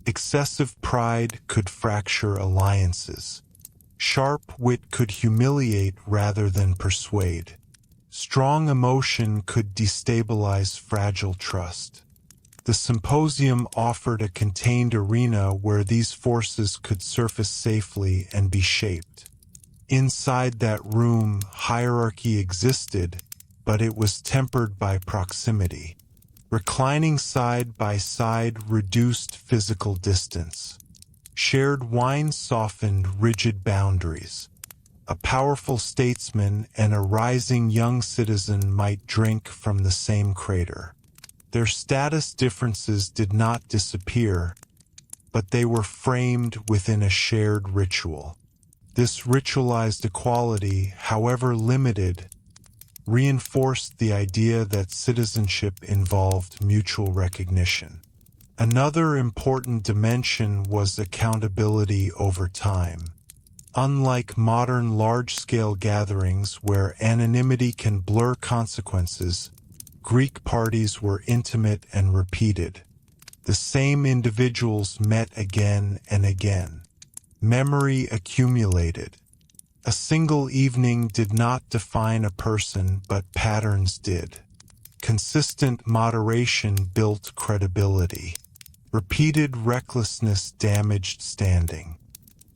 Excessive pride could fracture alliances. Sharp wit could humiliate rather than persuade. Strong emotion could destabilize fragile trust. The symposium offered a contained arena where these forces could surface safely and be shaped. Inside that room, hierarchy existed, but it was tempered by proximity. Reclining side by side reduced physical distance. Shared wine softened rigid boundaries. A powerful statesman and a rising young citizen might drink from the same crater. Their status differences did not disappear, but they were framed within a shared ritual. This ritualized equality, however limited, reinforced the idea that citizenship involved mutual recognition. Another important dimension was accountability over time. Unlike modern large-scale gatherings where anonymity can blur consequences, Greek parties were intimate and repeated. The same individuals met again and again. Memory accumulated. A single evening did not define a person, but patterns did. Consistent moderation built credibility. Repeated recklessness damaged standing.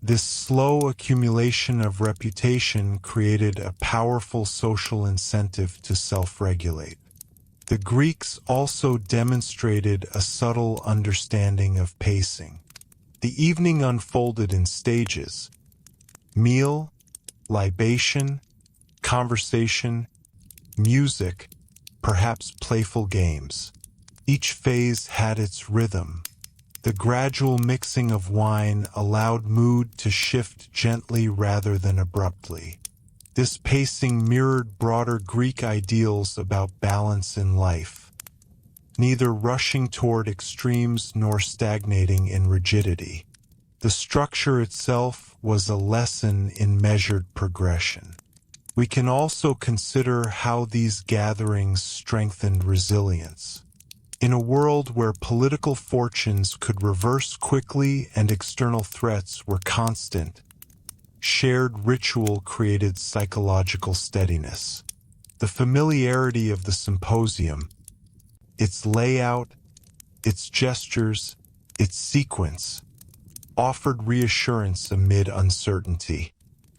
This slow accumulation of reputation created a powerful social incentive to self-regulate. The Greeks also demonstrated a subtle understanding of pacing. The evening unfolded in stages: meal, libation, conversation, music, perhaps playful games. Each phase had its rhythm. The gradual mixing of wine allowed mood to shift gently rather than abruptly. This pacing mirrored broader Greek ideals about balance in life, neither rushing toward extremes nor stagnating in rigidity. The structure itself was a lesson in measured progression. We can also consider how these gatherings strengthened resilience. In a world where political fortunes could reverse quickly and external threats were constant, shared ritual created psychological steadiness. The familiarity of the symposium, its layout, its gestures, its sequence, offered reassurance amid uncertainty.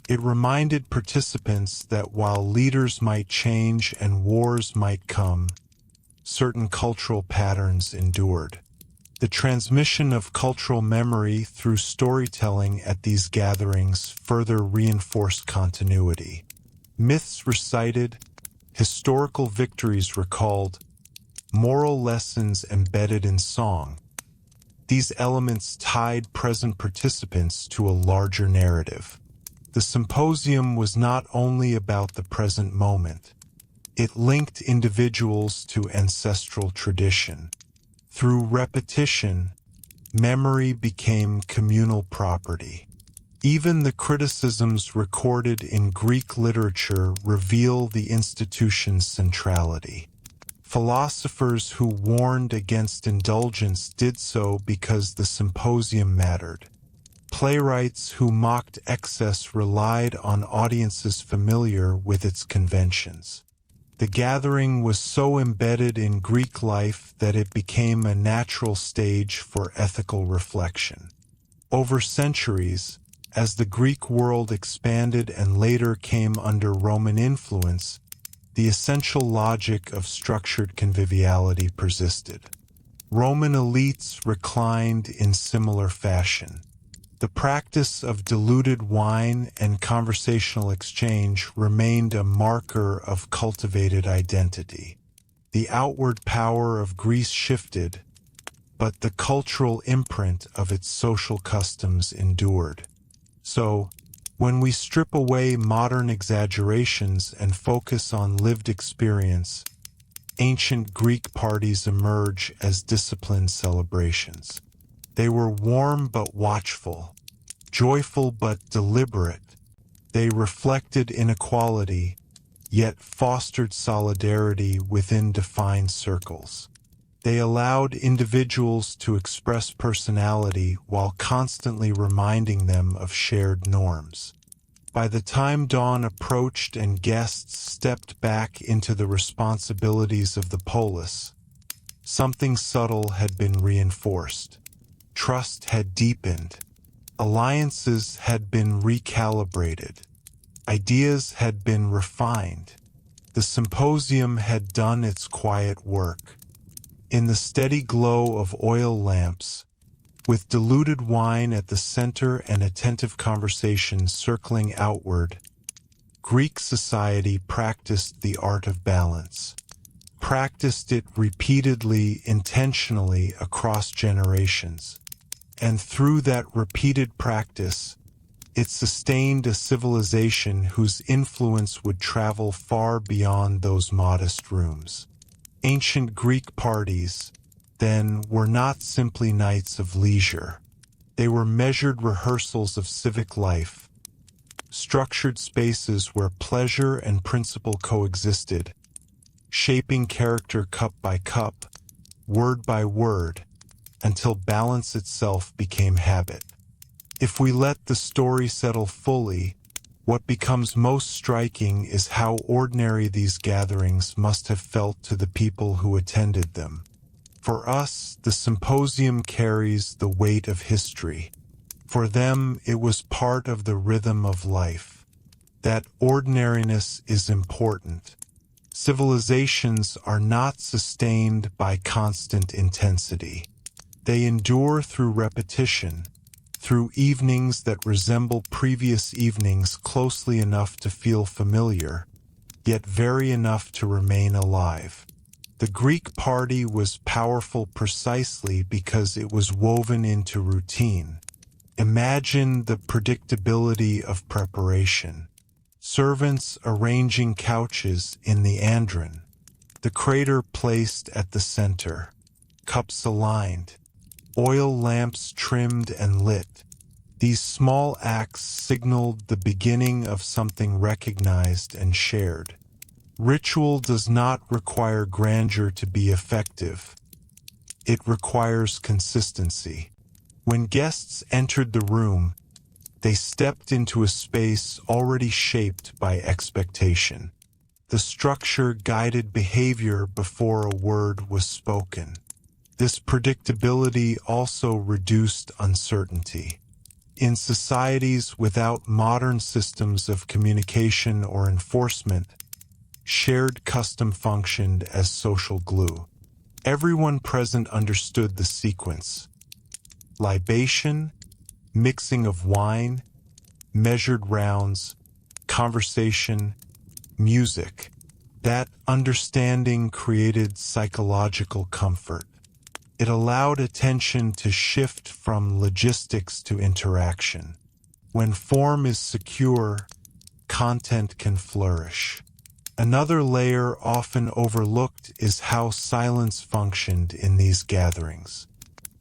It reminded participants that while leaders might change and wars might come, certain cultural patterns endured. The transmission of cultural memory through storytelling at these gatherings further reinforced continuity. Myths recited, historical victories recalled, moral lessons embedded in song. These elements tied present participants to a larger narrative. The symposium was not only about the present moment. It linked individuals to ancestral tradition. Through repetition, memory became communal property. Even the criticisms recorded in Greek literature reveal the institution's centrality. Philosophers who warned against indulgence did so because the symposium mattered. Playwrights who mocked excess relied on audiences familiar with its conventions. The gathering was so embedded in Greek life that it became a natural stage for ethical reflection. Over centuries, as the Greek world expanded and later came under Roman influence, the essential logic of structured conviviality persisted. Roman elites reclined in similar fashion. The practice of diluted wine and conversational exchange remained a marker of cultivated identity. The outward power of Greece shifted, but the cultural imprint of its social customs endured. So, when we strip away modern exaggerations and focus on lived experience, ancient Greek parties emerge as disciplined celebrations. They were warm but watchful, joyful but deliberate. They reflected inequality, yet fostered solidarity within defined circles. They allowed individuals to express personality while constantly reminding them of shared norms. By the time dawn approached and guests stepped back into the responsibilities of the polis, something subtle had been reinforced. Trust had deepened. Alliances had been recalibrated. Ideas had been refined. The symposium had done its quiet work. In the steady glow of oil lamps, with diluted wine at the center and attentive conversation circling outward, Greek society practiced the art of balance. Practiced it repeatedly, intentionally across generations. And through that repeated practice, it sustained a civilization whose influence would travel far beyond those modest rooms. Ancient Greek parties, then, were not simply nights of leisure. They were measured rehearsals of civic life, structured spaces where pleasure and principle coexisted, shaping character cup by cup, word by word, until balance itself became habit. If we let the story settle fully, what becomes most striking is how ordinary these gatherings must have felt to the people who attended them. For us, the symposium carries the weight of history. For them, it was part of the rhythm of life. That ordinariness is important. Civilizations are not sustained by constant intensity. They endure through repetition, through evenings that resemble previous evenings closely enough to feel familiar, yet vary enough to remain alive. The Greek party was powerful precisely because it was woven into routine. Imagine the predictability of preparation. Servants arranging couches in the andron, the crater placed at the center, cups aligned, oil lamps trimmed and lit. These small acts signaled the beginning of something recognized and shared. Ritual does not require grandeur to be effective. It requires consistency. When guests entered the room, they stepped into a space already shaped by expectation. The structure guided behavior before a word was spoken. This predictability also reduced uncertainty. In societies without modern systems of communication or enforcement, shared custom functioned as social glue. Everyone present understood the sequence. Libation, mixing of wine, measured rounds, conversation, music. That understanding created psychological comfort. It allowed attention to shift from logistics to interaction. When form is secure, content can flourish. Another layer often overlooked is how silence functioned in these gatherings.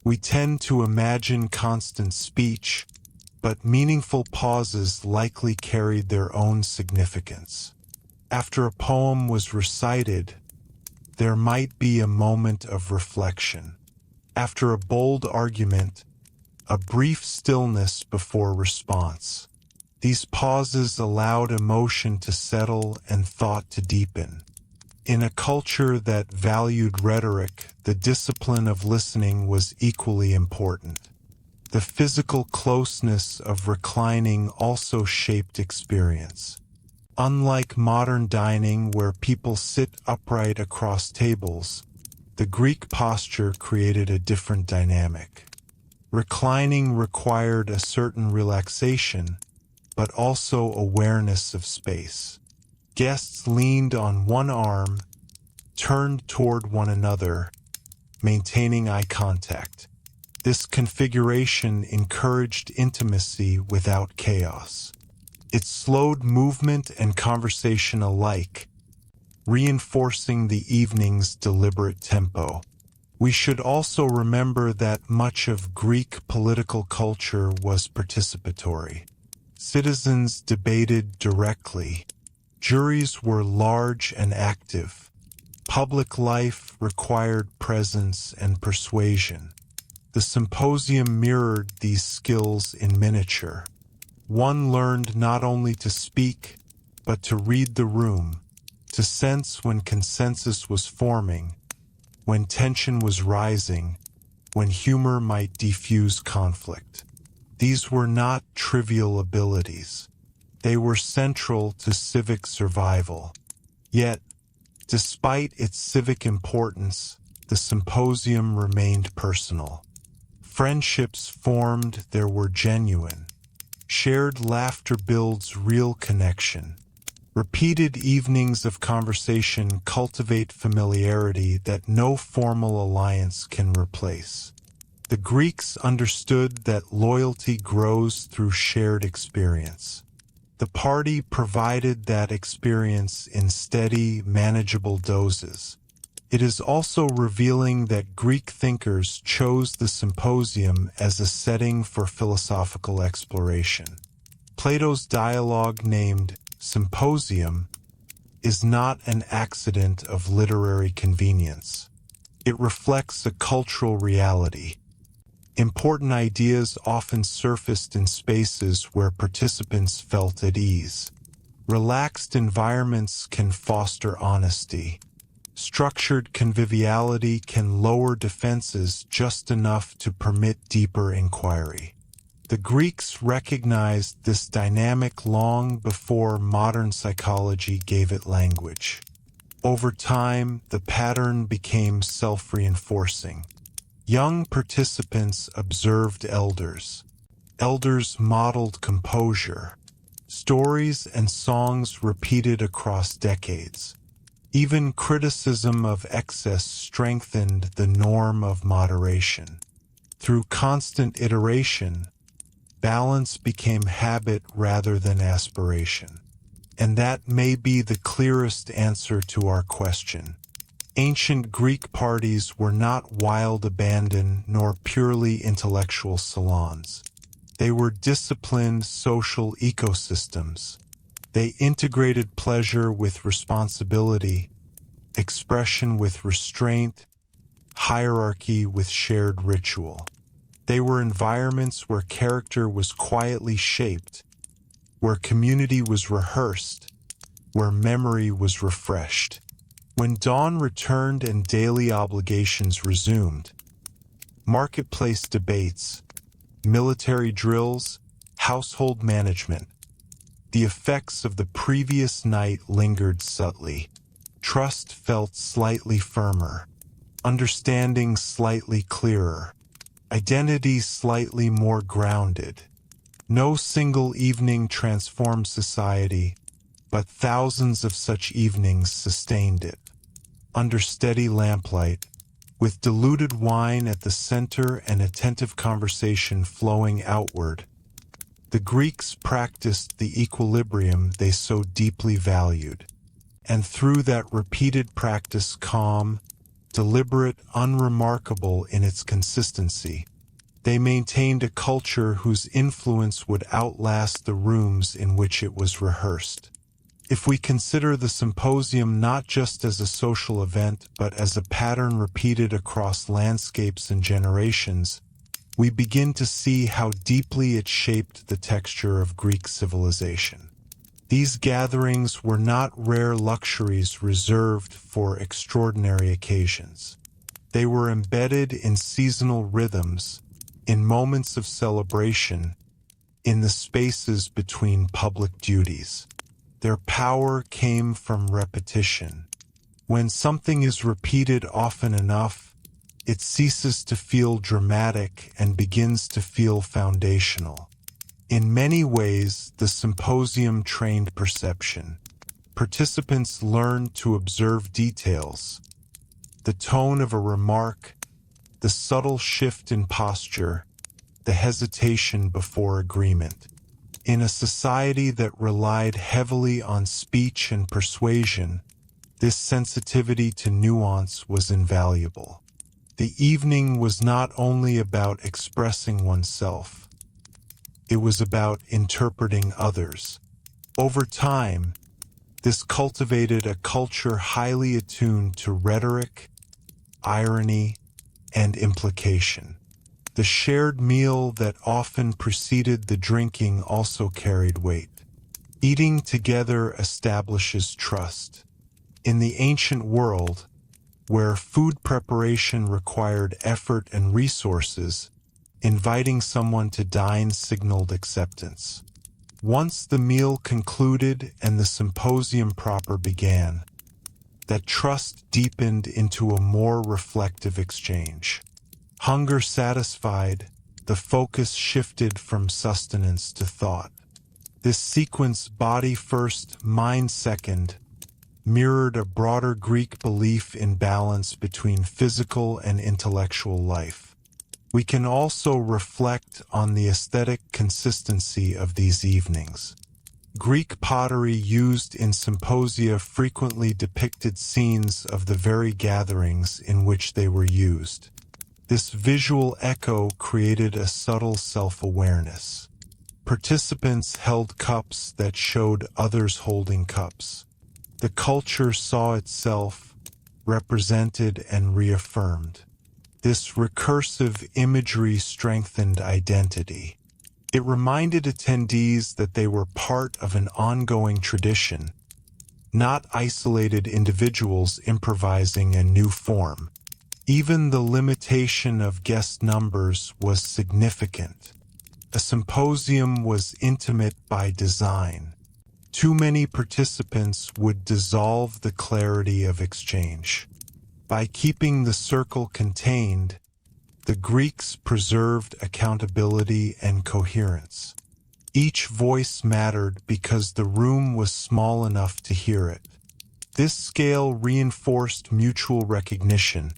We tend to imagine constant speech, but meaningful pauses likely carried their own significance. After a poem was recited, there might be a moment of reflection. After a bold argument, a brief stillness before response. These pauses allowed emotion to settle and thought to deepen. In a culture that valued rhetoric, the discipline of listening was equally important. The physical closeness of reclining also shaped experience. Unlike modern dining where people sit upright across tables, the Greek posture created a different dynamic. Reclining required a certain relaxation, but also awareness of space. Guests leaned on one arm, turned toward one another, maintaining eye contact. This configuration encouraged intimacy without chaos. It slowed movement and conversation alike, reinforcing the evening's deliberate tempo. We should also remember that much of Greek political culture was participatory. Citizens debated directly. Juries were large and active. Public life required presence and persuasion. The symposium mirrored these skills in miniature. One learned not only to speak, but to read the room, to sense when consensus was forming, when tension was rising, when humor might defuse conflict. These were not trivial abilities. They were central to civic survival. Yet, despite its civic importance, the symposium remained personal. Friendships formed there were genuine. Shared laughter builds real connection. Repeated evenings of conversation cultivate familiarity that no formal alliance can replace. The Greeks understood that loyalty grows through shared experience. The party provided that experience in steady, manageable doses. It is also revealing that Greek thinkers chose the symposium as a setting for philosophical exploration. Plato's dialogue named Symposium is not an accident of literary convenience. It reflects a cultural reality. Important ideas often surfaced in spaces where participants felt at ease. Relaxed environments can foster honesty. Structured conviviality can lower defenses just enough to permit deeper inquiry. The Greeks recognized this dynamic long before modern psychology gave it language. Over time, the pattern became self-reinforcing. Young participants observed elders. Elders modeled composure. Stories and songs repeated across decades. Even criticism of excess strengthened the norm of moderation. Through constant iteration, balance became habit rather than aspiration. And that may be the clearest answer to our question. Ancient Greek parties were not wild abandon nor purely intellectual salons. They were disciplined social ecosystems. They integrated pleasure with responsibility, expression with restraint, hierarchy with shared ritual. They were environments where character was quietly shaped, where community was rehearsed, where memory was refreshed. When dawn returned and daily obligations resumed, marketplace debates, military drills, household management, the effects of the previous night lingered subtly. Trust felt slightly firmer, understanding slightly clearer, identity slightly more grounded. No single evening transformed society, but thousands of such evenings sustained it. Under steady lamplight, with diluted wine at the center and attentive conversation flowing outward, the Greeks practiced the equilibrium they so deeply valued. And through that repeated practice, calm, deliberate, unremarkable in its consistency, they maintained a culture whose influence would outlast the rooms in which it was rehearsed. If we consider the symposium not just as a social event but as a pattern repeated across landscapes and generations, we begin to see how deeply it shaped the texture of Greek civilization. These gatherings were not rare luxuries reserved for extraordinary occasions. They were embedded in seasonal rhythms, in moments of celebration, in the spaces between public duties. Their power came from repetition. When something is repeated often enough, It ceases to feel dramatic and begins to feel foundational. In many ways, the symposium trained perception. Participants learned to observe details, the tone of a remark, the subtle shift in posture, the hesitation before agreement. In a society that relied heavily on speech and persuasion, this sensitivity to nuance was invaluable. The evening was not only about expressing oneself, it was about interpreting others. Over time, this cultivated a culture highly attuned to rhetoric, irony, and implication. The shared meal that often preceded the drinking also carried weight. Eating together establishes trust. In the ancient world, where food preparation required effort and resources, inviting someone to dine signaled acceptance. Once the meal concluded and the symposium proper began, that trust deepened into a more reflective exchange. Hunger satisfied, the focus shifted from sustenance to thought. This sequence, body first, mind second, mirrored a broader Greek belief in balance between physical and intellectual life. We can also reflect on the aesthetic consistency of these evenings. Greek pottery used in symposia frequently depicted scenes of the very gatherings in which they were used. This visual echo created a subtle self-awareness. Participants held cups that showed others holding cups. The culture saw itself represented and reaffirmed. This recursive imagery strengthened identity. It reminded attendees that they were part of an ongoing tradition, not isolated individuals improvising a new form. Even the limitation of guest numbers was significant. A symposium was intimate by design. Too many participants would dissolve the clarity of exchange. By keeping the circle contained, the Greeks preserved accountability and coherence. Each voice mattered because the room was small enough to hear it. This scale reinforced mutual recognition,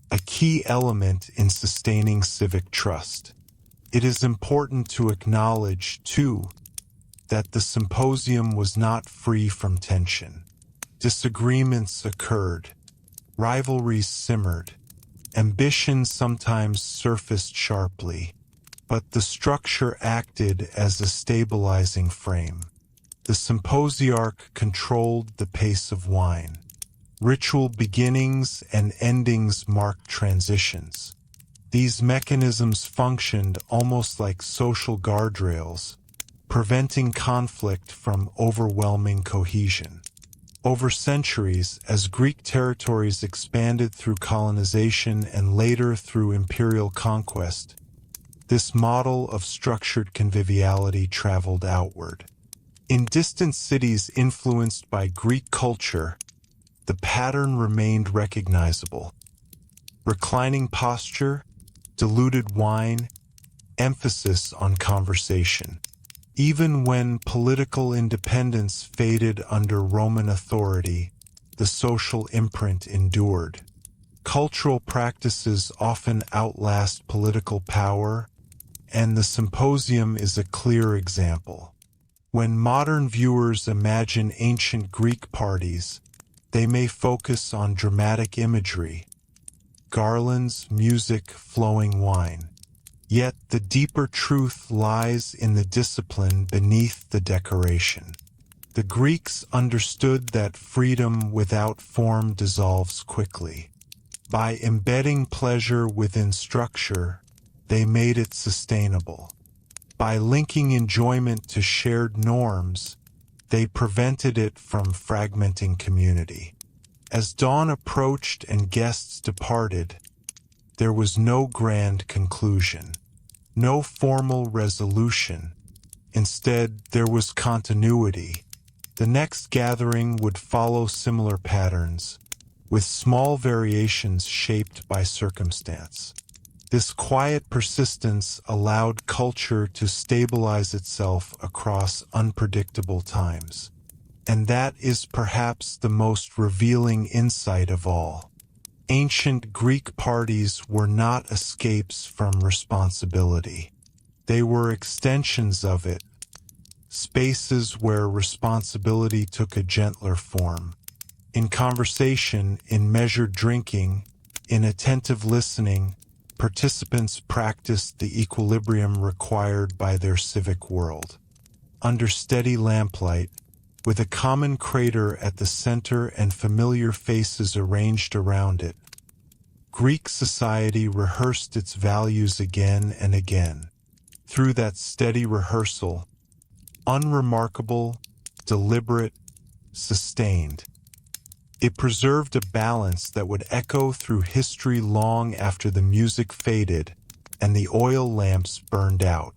a key element in sustaining civic trust. It is important to acknowledge, too, that the symposium was not free from tension. Disagreements occurred, rivalries simmered, ambition sometimes surfaced sharply, but the structure acted as a stabilizing frame. The symposiarch controlled the pace of wine. Ritual beginnings and endings marked transitions. These mechanisms functioned almost like social guardrails, preventing conflict from overwhelming cohesion. Over centuries, as Greek territories expanded through colonization and later through imperial conquest, this model of structured conviviality traveled outward. In distant cities influenced by Greek culture, the pattern remained recognizable. Reclining posture, diluted wine, emphasis on conversation. Even when political independence faded under Roman authority, the social imprint endured. Cultural practices often outlast political power, and the symposium is a clear example. When modern viewers imagine ancient Greek parties, they may focus on dramatic imagery, garlands, music, flowing wine. Yet the deeper truth lies in the discipline beneath the decoration. The Greeks understood that freedom without form dissolves quickly. By embedding pleasure within structure, they made it sustainable. By linking enjoyment to shared norms, they prevented it from fragmenting community. As dawn approached and guests departed, there was no grand conclusion, no formal resolution. Instead, there was continuity. The next gathering would follow similar patterns, with small variations shaped by circumstance. This quiet persistence allowed culture to stabilize itself across unpredictable times. And that is perhaps the most revealing insight of all. Ancient Greek parties were not escapes from responsibility. They were extensions of it, spaces where responsibility took a gentler form. In conversation, in measured drinking, in attentive listening, participants practiced the equilibrium required by their civic world. Under steady lamplight, with a common crater at the center and familiar faces arranged around it, Greek society rehearsed its values again and again. Through that steady rehearsal, unremarkable, deliberate, sustained, it preserved a balance that would echo through history long after the music faded and the oil lamps burned out.